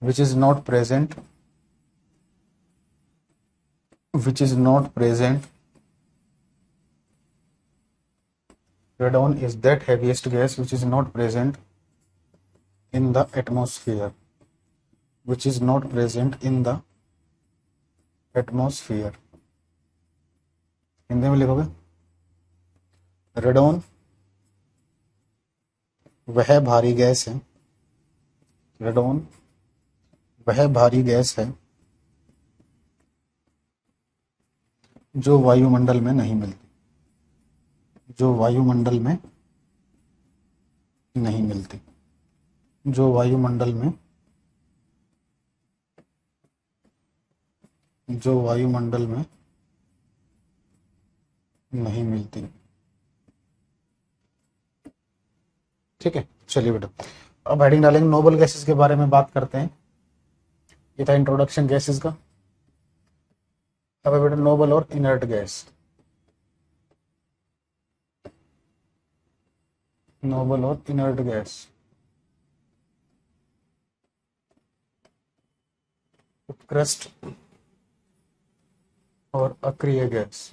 which is not present, which is not present, radon is that heaviest gas which is not present in the atmosphere, which is not present in the atmosphere। Hindi में लिखोगे रेडॉन वह भारी गैस है, रेडॉन वह भारी गैस है जो वायुमंडल में नहीं मिलती, जो वायुमंडल में नहीं मिलती, जो वायुमंडल में, जो वायुमंडल में नहीं मिलती। ठीक है, चलिए बेटा अब हेडिंग डालेंगे नोबल गैसेस के बारे में बात करते हैं। ये था इंट्रोडक्शन गैसेस का। अब है बेटा नोबल और इनर्ट गैस। नोबल और इनर्ट गैस। उत्कृष्ट और अक्रिय गैस।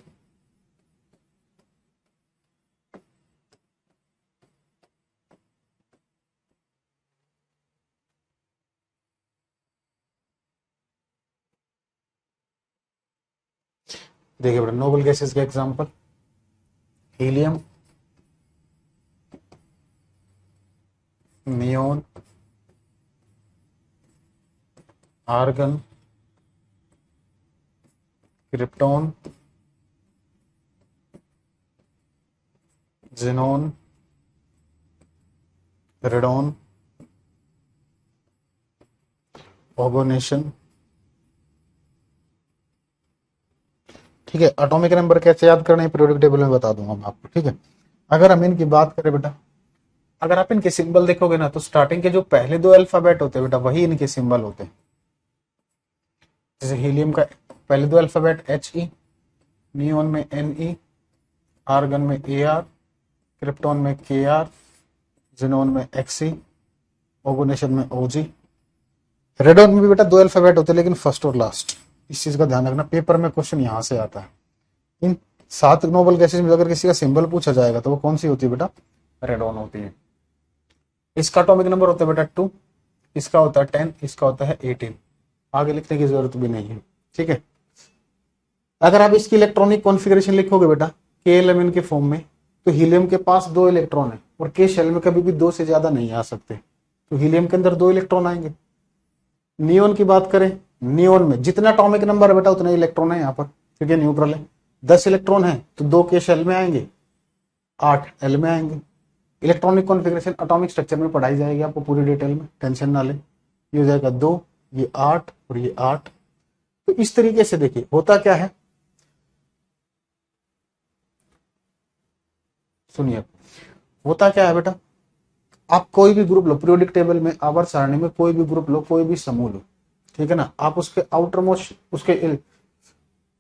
देखिए बेटा नोबल गैसेस के example, helium, neon, argon, krypton, xenon, radon, oganesson. ठीक है, एटॉमिक नंबर कैसे याद करना है पीरियोडिक टेबल में बता दूंगा मैं आपको। ठीक है, अगर हम इनकी बात करें बेटा, अगर आप इनके सिंबल देखोगे ना तो स्टार्टिंग के जो पहले दो अल्फाबेट होते हैं बेटा वही इनके सिंबल होते हैं। जैसे हीलियम का पहले दो अल्फाबेट He, नियोन में Ne, आर्गन में Ar, क्रिप्टॉन में Kr, जेनॉन में Xe, ऑर्गोनेशन में Og। रेडॉन में भी बेटा दो अल्फाबेट होते हैं लेकिन फर्स्ट और लास्ट, इस चीज का ध्यान रखना, पेपर में क्वेश्चन यहां से आता है। इन 7 नोबल गैसेस में अगर किसी का सिंबल पूछा जाएगा तो वो कौन सी होती है बेटा? रेडॉन होती है। इसका एटॉमिक नंबर होता है बेटा 2, इसका होता है 10, इसका होता है 18। आगे लिखने की जरूरत भी नहीं है। ठीक है, अगर आप इसकी इलेक्ट्रॉनिक कॉन्फ़िगरेशन लिखोगे बेटा K11 के फॉर्म में, तो हीलियम के पास 2 इलेक्ट्रॉन है और K शेल में कभी भी 2 से ज्यादा नहीं आ सकते, तो हीलियम के अंदर 2 इलेक्ट्रॉन आएंगे। नियोन की बात करें, नियोन में जितना एटॉमिक नंबर है बेटा उतने इलेक्ट्रॉन है यहाँ पर, क्योंकि न्यूट्रल है। 10 इलेक्ट्रॉन है तो 2 K शेल में आएंगे, 8 L में आएंगे। इलेक्ट्रॉनिक कॉन्फ़िगरेशन एटॉमिक स्ट्रक्चर में पढ़ाई जाएगी आपको पूरी डिटेल में, टेंशन ना ले। ये हो जाएगा 2, ये 8 और ये 8। तो इस तरीके से देखिए होता क्या है, सुनिए होता क्या है बेटा, आप कोई भी ग्रुप लो पीरियोडिक टेबल में, आवर्त सारणी में कोई भी ग्रुप लो, कोई भी समूह लो, ठीक है ना, आप उसके आउटर मोस्ट, उसके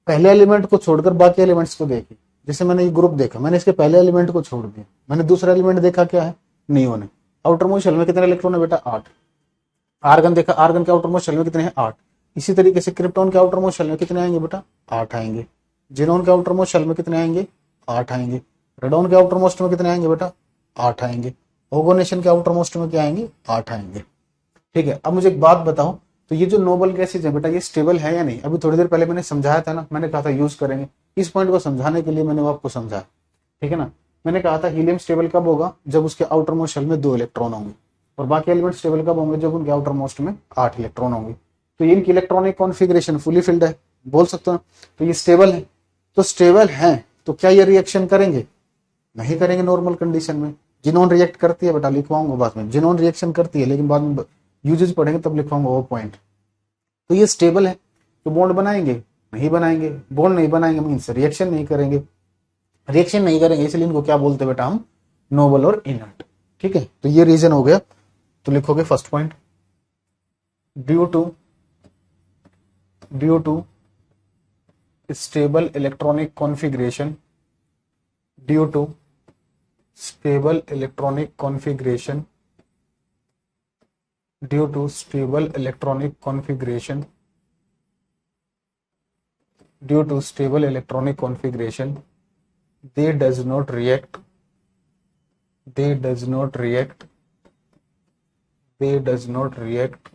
पहले एलिमेंट को छोड़कर बाकी एलिमेंट्स को देखिए। जैसे मैंने ये ग्रुप देखा, मैंने इसके पहले एलिमेंट को छोड़ दिया, मैंने दूसरा एलिमेंट देखा क्या है, नियोन है। आउटर मोस्ट शेल में कितने इलेक्ट्रॉन है बेटा? 8। आर्गन देखा, आर्गन के आउटर मोस्ट शेल में कितने हैं? 8। इसी तरीके से क्रिप्टॉन के आउटर मोस्ट शेल में कितने आएंगे बेटा? 8 आएंगे। जेनॉन के आउटर मोस्ट शेल में कितने आएंगे? 8 आएंगे। रेडॉन के आउटर मोस्ट में कितने आएंगे बेटा? 8 आएंगे। ऑर्गोनेशन के आउटर मोस्ट में क्या आएंगे? 8 आएंगे। ठीक है, अब मुझे एक बात बताओ, तो ये जो नोबल गैसेज है बेटा ये स्टेबल है या नहीं? अभी थोड़ी देर पहले मैंने समझाया था ना, मैंने कहा था यूज करेंगे, इस पॉइंट को समझाने के लिए मैंने वो आपको समझाया। ठीक है ना, मैंने कहा था हीलियम स्टेबल कब होगा? जब उसके आउटर मोस्ट शेल में 2 इलेक्ट्रॉन होंगे, और बाकी एलिमेंट स्टेबल कब होंगे? जब उनके आउटर मोस्ट में 8 इलेक्ट्रॉन होंगे। तो इनकी इलेक्ट्रॉनिक कॉन्फ़िगरेशन फुली फिल्ड है, बोल सकते हो, तो ये स्टेबल है। तो स्टेबल है तो क्या ये रिएक्शन करेंगे? नहीं करेंगे नॉर्मल कंडीशन में। जिनोन रिएक्ट करती है बेटा, लिखवाऊंगा बाद में, जिनोन रिएक्शन करती है, लेकिन बाद में यूजेज पढ़ेंगे तब लिखवाऊंगा वो पॉइंट। तो ये स्टेबल है तो बॉन्ड बनाएंगे? नहीं बनाएंगे। बॉन्ड नहीं बनाएंगे मीन्स रिएक्शन नहीं करेंगे। रिएक्शन नहीं करेंगे इसलिए इनको क्या बोलते हैं बेटा हम? नोबल और इनर्ट। ठीक है, तो ये रीजन हो गया। तो लिखोगे first point, due to stable electronic configuration, due to stable electronic configuration, due to stable electronic configuration, due to stable electronic configuration, they does not react, they does not react, they does not react,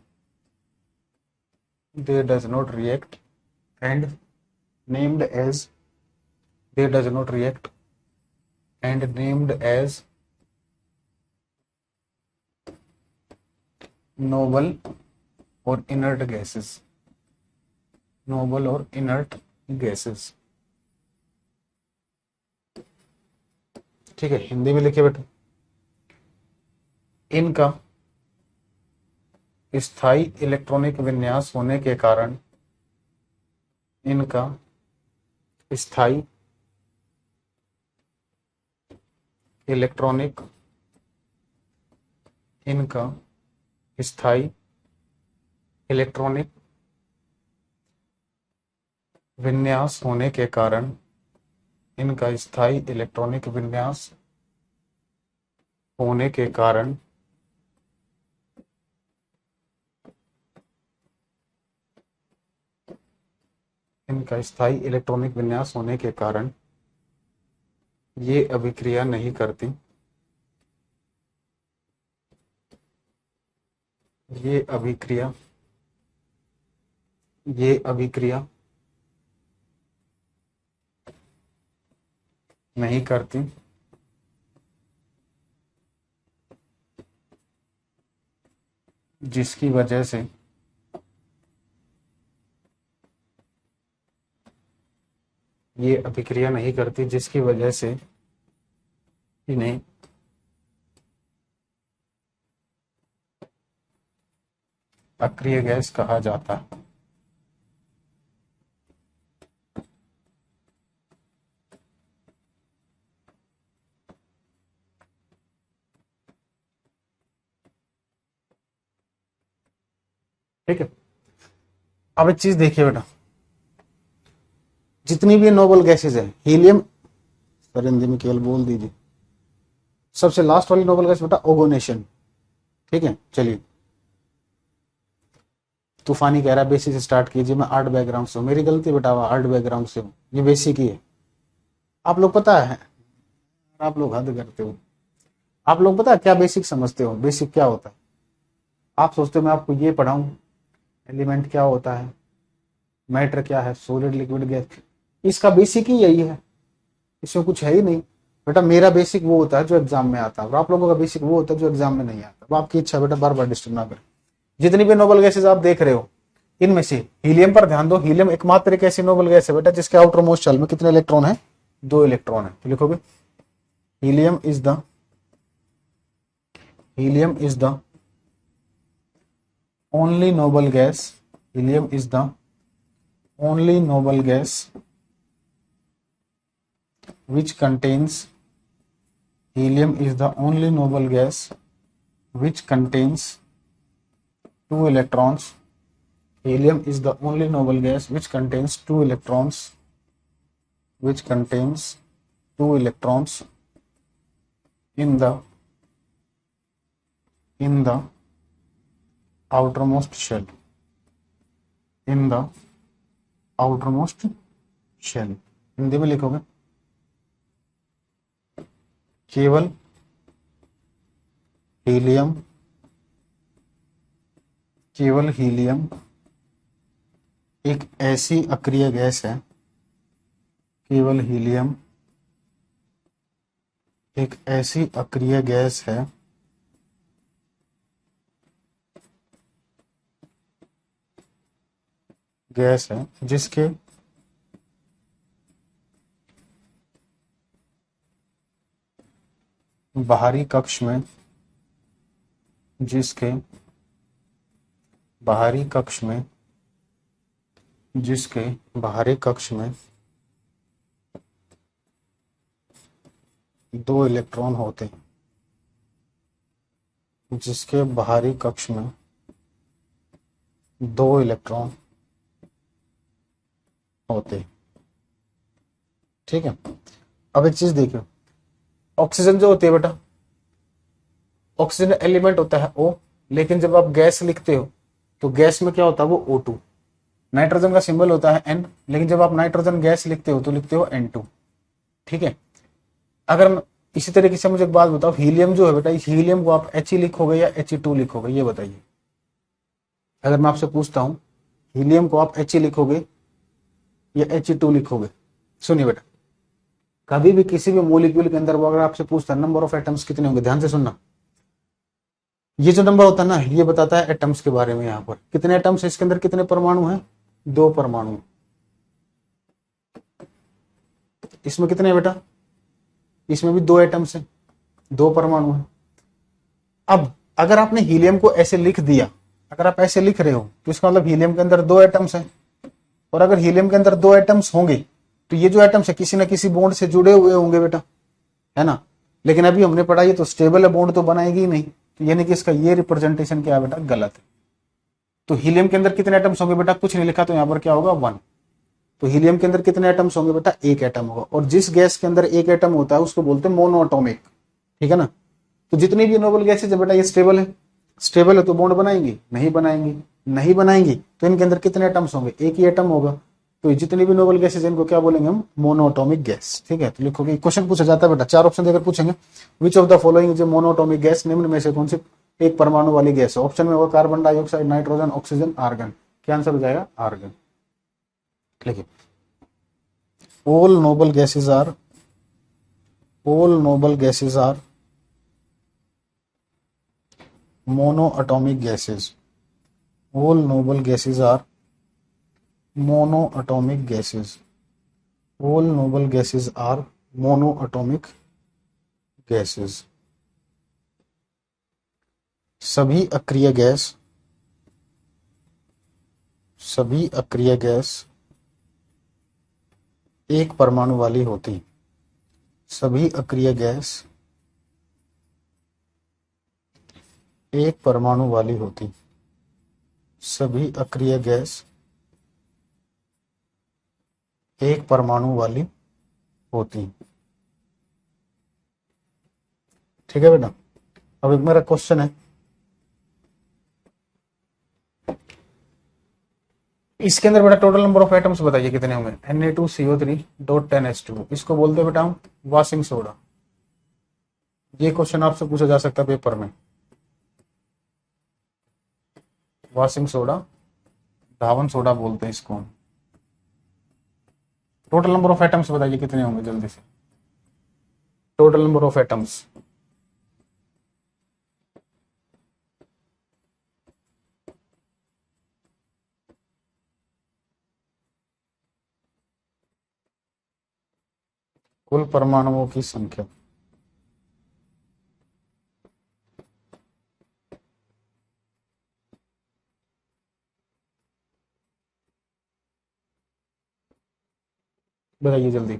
they does not react, and named as, they does not react and named as noble or inert gases, noble और inert gases। ठीक है, हिंदी में लिखिए बेटा, इनका स्थायी इलेक्ट्रॉनिक विन्यास होने के कारण, इनका स्थायी इलेक्ट्रॉनिक, इनका स्थायी इलेक्ट्रॉनिक विन्यास होने के कारण, इनका स्थायी इलेक्ट्रॉनिक विन्यास होने के कारण इनका स्थायी इलेक्ट्रॉनिक विन्यास होने के कारण ये अभिक्रिया नहीं करती, ये अभिक्रिया नहीं करती, जिसकी वजह से ये अभिक्रिया नहीं करती, जिसकी वजह से इन्हें अक्रिय गैस कहा जाता है। ठीक है, अब एक चीज देखिए बेटा, जितनी भी नोबल गैसेज है, हीलियम, सर हिंदी में केवल बोल दीजिए, सबसे लास्ट वाली नोबल गैस बेटा ओगोनेशन। ठीक है, चलिए, तूफानी कह रहा है बेसिक से स्टार्ट कीजिए, मैं आर्ट बैकग्राउंड से हूँ, मेरी गलती बेटा, आर्ट बैकग्राउंड से हूँ, ये बेसिक ही है। आप लोग पता है, आप लोग हद करते हो, आप लोग पता है क्या बेसिक समझते हो? बेसिक क्या होता है? आप सोचते हो मैं आपको ये पढ़ाऊं, एलिमेंट क्या होता है, मैटर क्या है, सॉलिड लिक्विड गैस, इसका बेसिक ही यही है, इसमें कुछ है ही नहीं बेटा। मेरा बेसिक वो होता है जो एग्जाम में आता है, और आप लोगों का बेसिक वो होता है जो एग्जाम में नहीं आता। वो आपकी इच्छा बेटा, बार बार डिस्टर्ब ना करें। जितनी भी नोबल गैसेज आप देख रहे हो, इनमें से हीलियम पर ध्यान दो। हीलियम एकमात्र एक ऐसी नोबल गैस है बेटा जिसके आउटर मोस्ट शेल में कितने इलेक्ट्रॉन है? 2 इलेक्ट्रॉन है। तो लिखोगे helium is the only noble gas, helium is the only noble gas which contains, helium is the only noble gas which contains 2 electrons, helium is the only noble gas which contains 2 electrons, which contains 2 electrons in the outermost shell, in the outermost shell। Hindi में लिखोगे केवल हीलियम एक ऐसी अक्रिय गैस है, केवल हीलियम एक ऐसी अक्रिय गैस है जिसके बाहरी कक्ष में, जिसके बाहरी कक्ष में 2 इलेक्ट्रॉन होते हैं, जिसके बाहरी कक्ष में 2 इलेक्ट्रॉन होते हैं। ठीक है, अब एक चीज देखियो, ऑक्सीजन जो होती है बेटा, ऑक्सीजन एलिमेंट होता है O, लेकिन जब आप गैस लिखते हो तो गैस में क्या होता है? वो O2। नाइट्रोजन का सिंबल होता है N, लेकिन जब आप नाइट्रोजन गैस लिखते हो तो लिखते हो N2। ठीक है, अगर इसी तरीके से मुझे एक बात बताओ, हीलियम जो है बेटा, इस हीलियम को आप He लिखोगे या He2 लिखोगे, ये बताइए। अगर मैं आपसे पूछता हूं हीलियम को आप He लिखोगे या He2 लिखोगे? सुनिए बेटा, कभी भी किसी भी मॉलिक्यूल के अंदर वो अगर आपसे पूछता है नंबर ऑफ एटम्स कितने होंगे, ध्यान से सुनना, ये जो नंबर होता है ना, ये बताता है एटम्स के बारे में। यहाँ पर कितने एटम्स है, इसके अंदर कितने परमाणु हैं? 2 परमाणु। इसमें कितने हैं बेटा? इसमें भी 2 एटम्स हैं, 2 परमाणु हैं। अब अगर आपने हीलियम को ऐसे लिख दिया, अगर आप ऐसे लिख रहे हो तो इसका मतलब हीलियम के अंदर 2 एटम्स हैं, और अगर हीलियम के अंदर 2 एटम्स होंगे तो ये जो एटम्स है किसी ना किसी बॉन्ड से जुड़े हुए होंगे बेटा, है ना। लेकिन अभी हमने पढ़ा ये तो स्टेबल है, बॉन्ड तो बनाएगी ही नहीं। तो यानी कि इसका ये रिप्रेजेंटेशन क्या है बेटा, गलत है। तो हीलियम के अंदर कितने एटम्स होंगे बेटा, कुछ नहीं लिखा, तो यहाँ पर क्या होगा 1। तो हीलियम के अंदर कितने एटम्स होंगे बेटा, एक एटम होगा। और जिस गैस के अंदर एक एटम होता है उसको बोलते हैं मोनोएटॉमिक, ठीक है ना। तो जितनी भी नोबल गैसेज है बेटा ये स्टेबल है, स्टेबल है तो बॉन्ड बनाएंगी, नहीं बनाएंगी, नहीं बनाएंगी तो इनके अंदर कितने एटम्स होंगे, एक ही एटम होगा। तो जितनी भी नोबल गैसेज इनको क्या बोलेंगे हम, मोनोएटॉमिक गैस, ठीक है। तो लिखोगे, क्वेश्चन पूछा जाता है बेटा, 4 ऑप्शन देकर पूछेंगे, which of the following is monoatomic gas, निम्न में से कौन सी एक परमाणु वाली गैस है। ऑप्शन में होगा carbon dioxide, nitrogen, oxygen, argon. क्या आंसर हो जाएगा, आर्गन। लिखिए, all noble gases are monoatomic gases. All noble gases are monoatomic gases. All noble gases are monoatomic gases. सभी अक्रिय गैस एक परमाणु वाली होती। सभी अक्रिय गैस एक परमाणु वाली होती। सभी अक्रिय गैस एक परमाणु वाली होती। ठीक है बेटा। अब एक मेरा क्वेश्चन है, इसके अंदर बेटा टोटल नंबर ऑफ एटम्स बताइए कितने होंगे। Na2CO3.10H2, इसको बोलते हैं बेटा हम वाशिंग सोडा। ये क्वेश्चन आपसे पूछा जा सकता है पेपर में। वाशिंग सोडा, धावन सोडा बोलते हैं इसको। टोटल नंबर ऑफ एटम्स बताइए कितने होंगे जल्दी से, टोटल नंबर ऑफ एटम्स। कुल परमाणुओं की संख्या। बताइए जल्दी।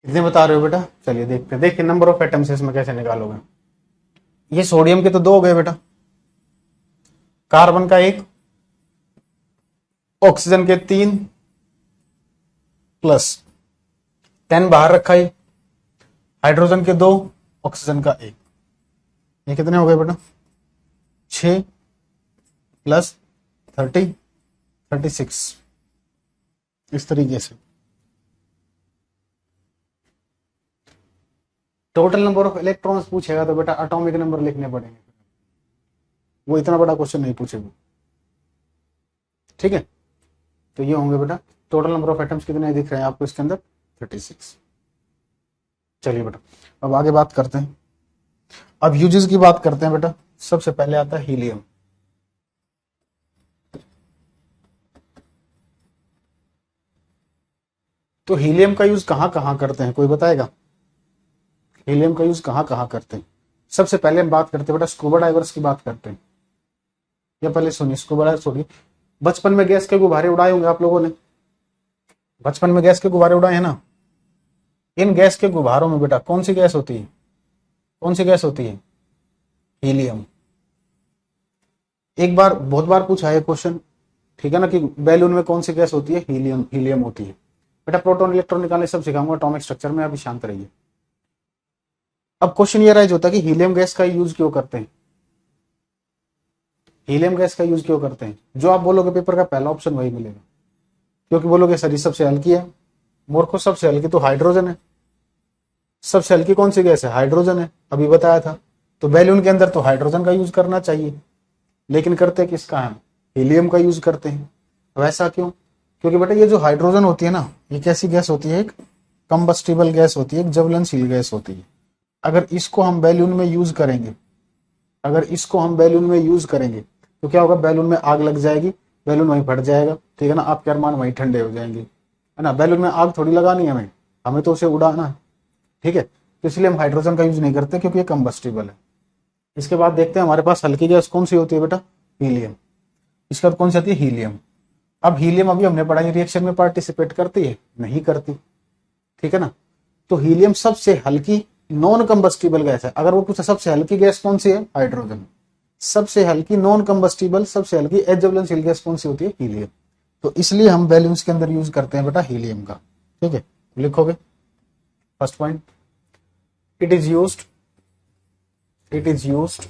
कितने बता रहे हो बेटा, चलिए देखते हैं। देखिए नंबर ऑफ एटम्स इसमें कैसे निकालोगे। ये सोडियम के तो 2 हो गए बेटा, कार्बन का 1, ऑक्सीजन के 3 प्लस 10 बाहर रखा है, हाइड्रोजन के 2, ऑक्सीजन का 1। ये कितने हो गए बेटा, 6 प्लस 30, 36, इस तरीके से। टोटल नंबर ऑफ इलेक्ट्रॉन्स पूछेगा तो बेटा एटॉमिक नंबर लिखने पड़ेंगे, वो इतना बड़ा क्वेश्चन नहीं पूछेगा। ठीक है, तो ये होंगे बेटा टोटल नंबर ऑफ एटम्स कितने दिख रहे हैं आपको इसके अंदर, 36। चलिए बेटा अब आगे बात करते हैं, अब यूजेस की बात करते हैं बेटा। सबसे पहले आता है हीलियम। तो हीलियम का यूज कहां कहां करते हैं, कोई बताएगा? हीलियम का यूज कहां कहां करते हैं? सबसे पहले हम बात करते हैं बेटा स्कूबा डाइवर्स की बात करते हैं। या पहले सुनिए, स्कूबा डाइवर्स छोड़िए, बचपन में गैस के गुब्बारे उड़ाए होंगे आप लोगों ने, बचपन में गैस के गुब्बारे उड़ाए हैं ना। इन गैस के गुब्बारों में बेटा कौन सी गैस होती है, कौन सी गैस होती है? हीलियम। एक बार बहुत बार पूछा है क्वेश्चन, ठीक है ना, कि बैलून में कौन सी गैस होती है, हीलियम, हीलियम होती है। बेटा प्रोटॉन इलेक्ट्रॉन निकालने सब सिखाऊंगा एटॉमिक स्ट्रक्चर में, अभी शांत रहिए। अब क्वेश्चन ये राइज होता है कि हीलियम गैस का यूज क्यों करते हैं, हीलियम गैस का यूज क्यों करते हैं? जो आप बोलोगे पेपर का पहला ऑप्शन वही मिलेगा, क्योंकि बोलोगे सर ये सबसे हल्की है। मूर्खों, सबसे हल्की तो हाइड्रोजन है। सबसे हल्की कौन सी गैस है, हाइड्रोजन है, अभी बताया था। तो बैलून के अंदर तो हाइड्रोजन का यूज करना चाहिए, लेकिन करते किसका है, हीलियम का यूज करते हैं। वैसा क्यों? क्योंकि बेटा ये जो हाइड्रोजन होती है ना, ये कैसी गैस होती है, एक कंबस्टिबल गैस होती है, एक ज्वलनशील गैस होती है। अगर इसको हम बैलून में यूज करेंगे, अगर इसको हम बैलून में यूज करेंगे तो क्या होगा, बैलून में आग लग जाएगी, बैलून वहीं फट जाएगा, ठीक है ना, आपके अरमान वहीं ठंडे हो जाएंगे, है ना। बैलून में आग थोड़ी लगानी है हमें, हमें तो उसे उड़ाना है, ठीक है। तो इसलिए हम हाइड्रोजन का यूज नहीं करते, क्योंकि ये कंबस्टिबल है। इसके बाद देखते हैं हमारे पास हल्की गैस कौन सी होती है बेटा, हीलियम। इसके बाद कौन सी आती है, हीलियम। अब हीलियम अभी हमने पढ़ा, रिएक्शन में पार्टिसिपेट करती है, नहीं करती, ठीक है ना। तो हीलियम सबसे हल्की नॉन कंबस्टिबल गैस है। अगर वो पूछे सबसे हल्की गैस कौन सी है, हाइड्रोजन। सबसे हल्की नॉन कंबस्टिबल, सबसे हल्की अज्वलनशील गैस कौन सी होती है, हीलियम। तो इसलिए हम बैलून्स के अंदर यूज करते हैं बेटा हीलियम का, ठीक है। लिखोगे first point, it is used, it is used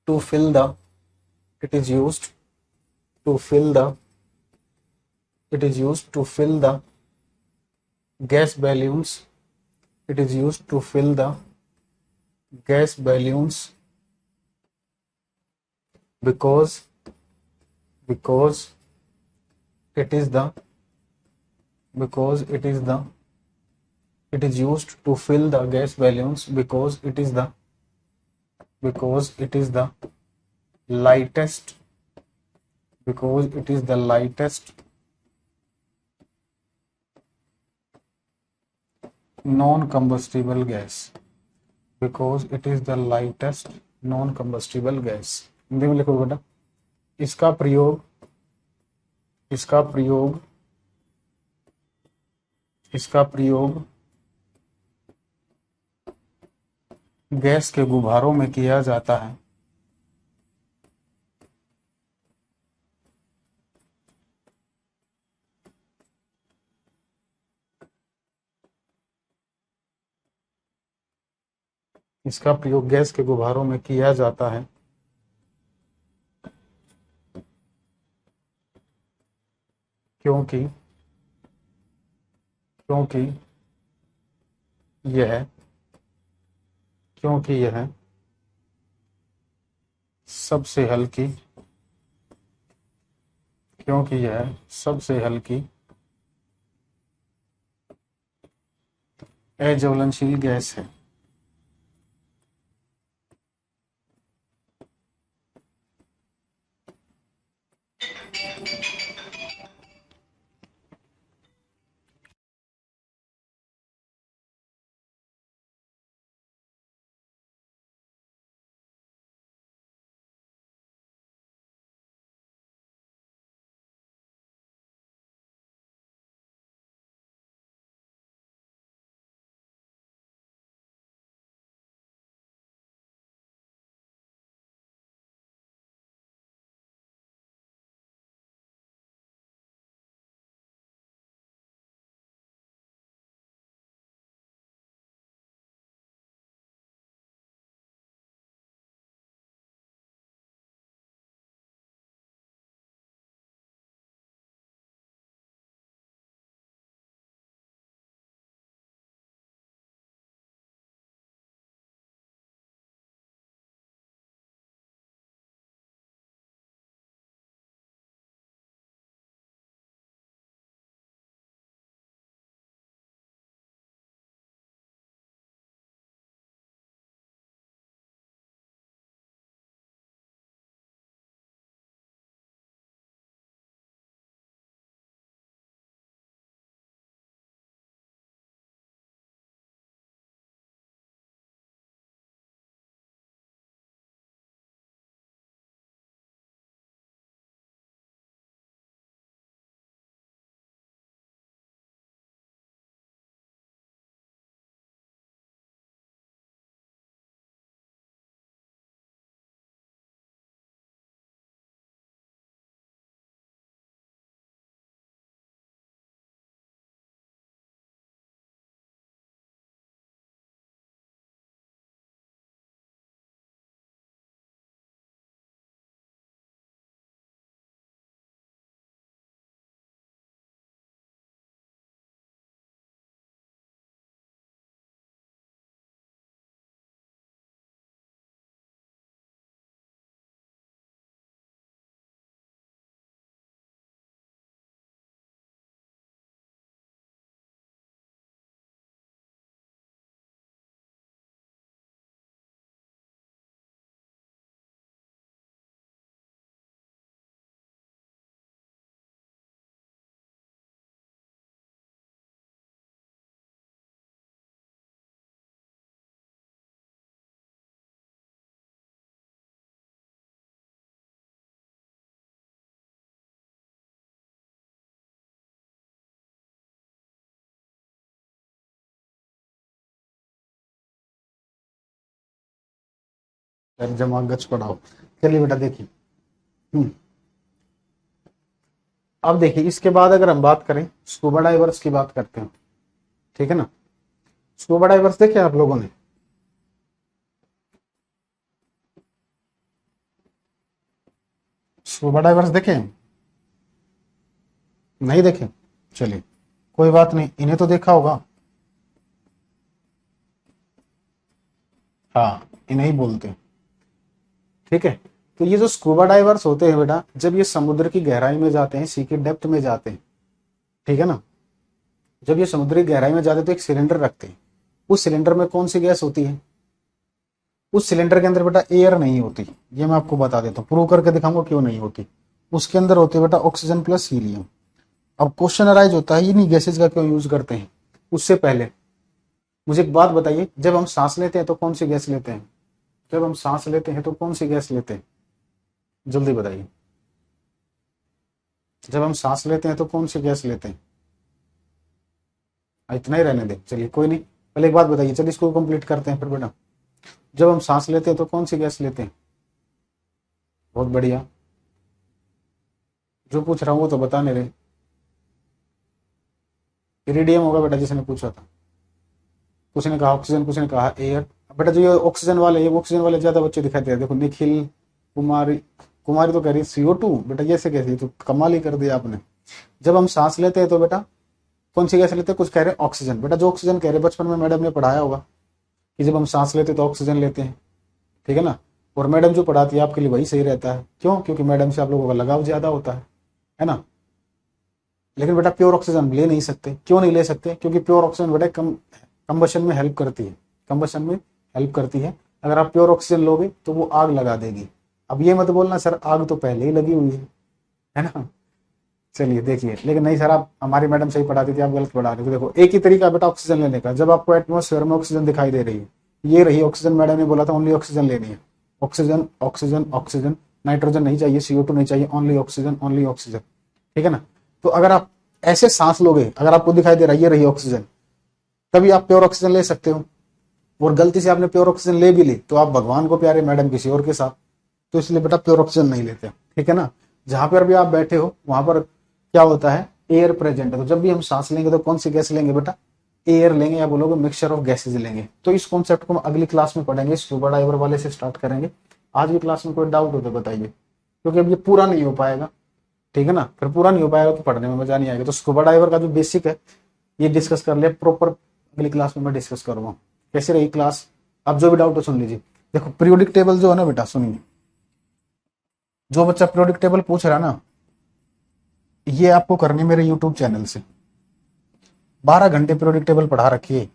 to fill the, it is used to fill the, it is used to fill the gas balloons, it is used to fill the gas balloons because, because it is the, because it is the, it is used to fill the gas balloons because it is the, because it is the lightest, because it is the lightest non-combustible gas, because it is the lightest non-combustible gas। Hindi में लिखो बेटा, इसका प्रयोग, इसका प्रयोग, इसका प्रयोग गैस के गुब्बारों में किया जाता है, इसका प्रयोग गैस के गुब्बारों में किया जाता है क्योंकि, क्योंकि यह, क्योंकि यह सबसे हल्की, क्योंकि यह सबसे हल्की अज्वलनशील गैस है। जमा गच पढ़ाओ। चलिए बेटा देखिए। हम्म, अब देखिए इसके बाद अगर हम बात करें स्कूबा डाइवर्स की बात करते हैं, ठीक है ना। स्कूबा डाइवर्स देखे आप लोगों ने? स्कूबा डाइवर्स देखे हैं? नहीं देखे? चलिए कोई बात नहीं, इन्हें तो देखा होगा। हाँ, इन्हें ही बोलते हैं, ठीक है। तो ये जो स्कूबा डाइवर्स होते हैं बेटा, जब ये समुद्र की गहराई में जाते हैं, सी की डेप्थ में जाते हैं, ठीक है ना। जब ये समुद्री गहराई में जाते हैं तो एक सिलेंडर रखते हैं। उस सिलेंडर में कौन सी गैस होती है? उस सिलेंडर के अंदर बेटा एयर नहीं होती। ये मैं आपको बता देता हूँ, प्रूव करके दिखाऊंगा क्यों नहीं होती। उसके अंदर होती है बेटा ऑक्सीजन प्लस हीलियम। अब क्वेश्चन अराइज होता है इन्हीं गैसेज का क्यों यूज करते हैं। उससे पहले मुझे एक बात बताइए, जब हम सांस लेते हैं तो कौन सी गैस लेते हैं? जब हम सांस लेते हैं तो कौन सी गैस लेते हैं? जल्दी बताइए। जब हम सांस लेते हैं तो कौन सी गैस लेते हैं? इतना ही रहने दे, चलिए कोई नहीं। पहले एक बात बताइए, चलिए इसको कंप्लीट करते हैं फिर बेटा। जब हम सांस लेते हैं तो कौन सी गैस लेते हैं? बहुत बढ़िया। जो पूछ रहा हूँ वो तो बता नहीं रहे। इरिडियम होगा बेटा जिसने पूछा था। कुछ ने कहा ऑक्सीजन, कुछ ने कहा एयर। बेटा जो ये ऑक्सीजन वाले, ये ऑक्सीजन वाले ज्यादा बच्चे दिखाई दे रहे हैं। देखो निखिल, कुमारी, कुमारी तो कह रही है CO2। बेटा ये से कैसे, तो कमाल ही कर दिया आपने। जब हम सांस लेते हैं तो बेटा कौन सी गैस लेते हैं? कुछ कह रहे हैं ऑक्सीजन। बेटा जो ऑक्सीजन कह रहे हैं बचपन में मैडम ने पढ़ाया होगा कि जब हम सांस लेते हैं तो ऑक्सीजन लेते हैं, ठीक है ना। और मैडम जो पढ़ाती है आपके लिए वही सही रहता है। क्यों? क्योंकि मैडम से आप लोगों का लगाव ज्यादा होता है ना। लेकिन बेटा प्योर ऑक्सीजन ले नहीं सकते। क्यों नहीं ले सकते? क्योंकि प्योर ऑक्सीजन बेटा कंबशन में हेल्प करती है। कंबशन में हेल्प करती है। अगर आप प्योर ऑक्सीजन लोगे तो वो आग लगा देगी। अब ये मत बोलना सर आग तो पहले ही लगी हुई है ना। चलिए देखिए, लेकिन नहीं सर, आप हमारी मैडम सही पढ़ाती थी, आप गलत पढ़ा रहे थे। देखो एक ही तरीका है बेटा ऑक्सीजन लेने का। जब आपको एटमोस्फेयर में ऑक्सीजन दिखाई दे रही है, ये रही ऑक्सीजन, मैडम ने बोला था ओनली ऑक्सीजन लेनी है। ऑक्सीजन ऑक्सीजन ऑक्सीजन, नाइट्रोजन नहीं चाहिए, CO2 नहीं चाहिए, ओनली ऑक्सीजन ओनली ऑक्सीजन, ठीक है ना। तो अगर आप ऐसे सांस लोगे, अगर आपको दिखाई दे रहा है ये रही ऑक्सीजन, तभी आप प्योर ऑक्सीजन ले सकते हो। और गलती से आपने प्योर ऑक्सीजन ले भी ली तो आप भगवान को प्यारे, मैडम किसी और के साथ। तो इसलिए बेटा प्योर ऑक्सीजन नहीं लेते, ठीक है ना। जहां पर भी आप बैठे हो वहां पर क्या होता है, एयर प्रेजेंट है। तो जब भी हम सांस लेंगे तो कौन सी गैस लेंगे बेटा? एयर लेंगे, या बोलोगे मिक्सचर ऑफ गैसेज लेंगे। तो इस कॉन्सेप्ट को हम अगली क्लास में पढ़ेंगे, स्कूबा डाइवर वाले से स्टार्ट करेंगे। आज की क्लास में कोई डाउट हो तो बताइए, क्योंकि अब ये पूरा नहीं हो पाएगा, ठीक है ना। फिर पूरा नहीं हो पाएगा तो पढ़ने में मजा नहीं आएगा। तो स्कूबा डाइवर का जो बेसिक है ये डिस्कस कर लिया प्रॉपर। अगली क्लास में मैं डिस्कस करूंगा। कैसी रही क्लास? अब जो भी डाउट हो सुन लीजिए। देखो पीरियोडिक टेबल जो है ना बेटा, सुनिए। जो बच्चा पीरियोडिक टेबल पूछ रहा है ना, ये आपको करनी मेरे यूट्यूब चैनल से। 12 घंटे पीरियोडिक टेबल पढ़ा रखी है।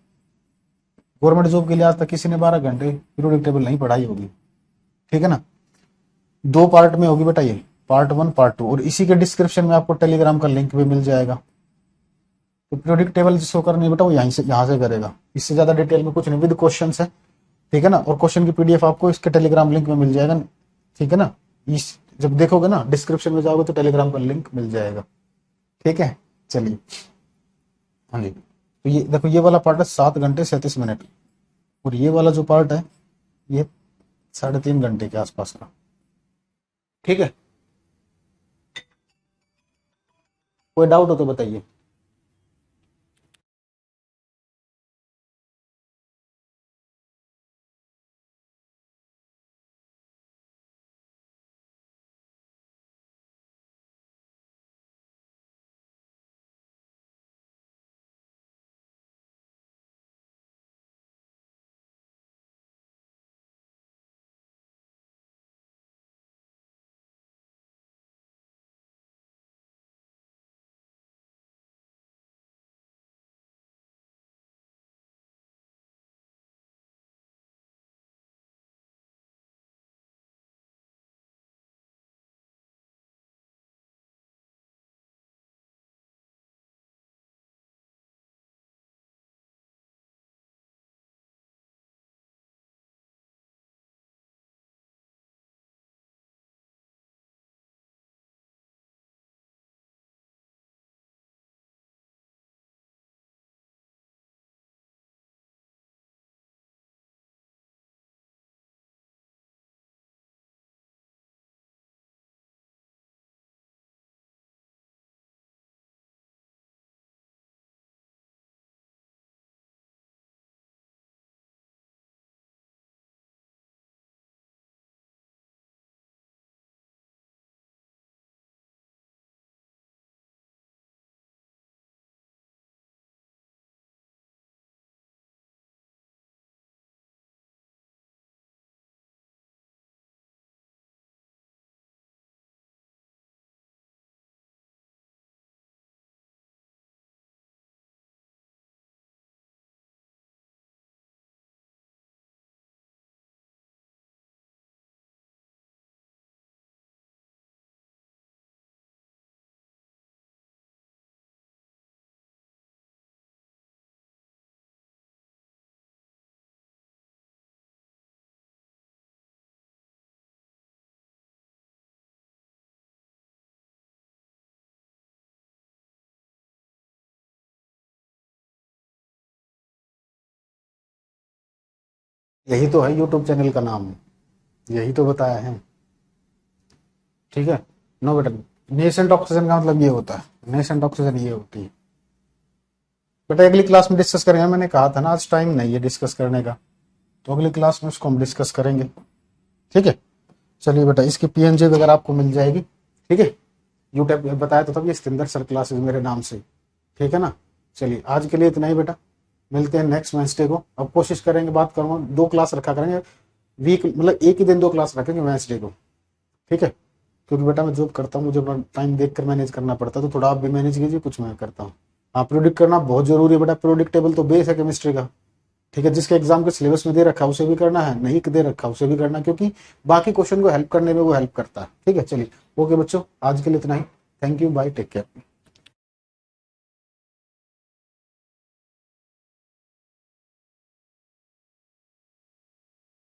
गवर्नमेंट जॉब के लिए आज तक किसी ने 12 घंटे पीरियोडिक टेबल नहीं पढ़ाई होगी, ठीक है ना। 2 पार्ट में होगी बेटा ये, पार्ट 1 पार्ट 2। और इसी के डिस्क्रिप्शन में आपको टेलीग्राम का लिंक भी मिल जाएगा। तो पीरियोडिक टेबल जिसको करनी है बेटा वो यहाँ से करेगा। इससे ज्यादा डिटेल में कुछ नहीं, विद क्वेश्चन है, ठीक है ना। और क्वेश्चन की PDF आपको इसके टेलीग्राम लिंक में मिल जाएगा, ठीक है ना। इस जब देखोगे ना डिस्क्रिप्शन में जाओगे तो टेलीग्राम का लिंक मिल जाएगा, ठीक है। चलिए, हाँ जी। तो ये देखो ये वाला पार्ट है 7 घंटे 37 मिनट। और ये वाला जो पार्ट है ये 3.5 घंटे के आसपास का, ठीक है। कोई डाउट हो तो बताइए। यही तो है यूट्यूब चैनल का नाम, यही तो बताया है। ठीक है। नो बेटा, नेसेंट ऑक्सीजन का मतलब ये होता है, नेसेंट ऑक्सीजन ये होती है बेटा। अगली क्लास में डिस्कस करेंगे, मैंने कहा था ना आज टाइम नहीं है डिस्कस करने का, तो अगली क्लास में उसको हम डिस्कस करेंगे। ठीक है। चलिए बेटा, इसकी पीएनजी वगैरह आपको मिल जाएगी। ठीक है। यूट्यूब बताया तो तब, ये सतिंदर सर क्लासेस मेरे नाम से। ठीक है ना। चलिए आज के लिए इतना ही बेटा, मिलते हैं नेक्स्ट वेंसडे को। अब कोशिश करेंगे, बात करूंगा 2 क्लास रखा करेंगे वीक, मतलब एक ही दिन 2 क्लास रखेंगे वेंसडे को। ठीक है। क्योंकि बेटा मैं जॉब करता हूँ, मुझे अपना टाइम देख कर मैनेज करना पड़ता है, तो थोड़ा आप भी मैनेज कीजिए, कुछ मैं करता हूँ। हाँ, प्रोडिक्ट करना बहुत जरूरी है बेटा, प्रोडिक्टेबल तो बेस है केमिस्ट्री का। ठीक है। जिसके एग्जाम के सिलेबस में दे रखा है उसे भी करना है, नहीं दे रखा उसे भी करना है, क्योंकि बाकी क्वेश्चन को हेल्प करने में वो हेल्प करता है। ठीक है। चलिए ओके बच्चों, आज के लिए इतना ही। Thank you, bye, take care.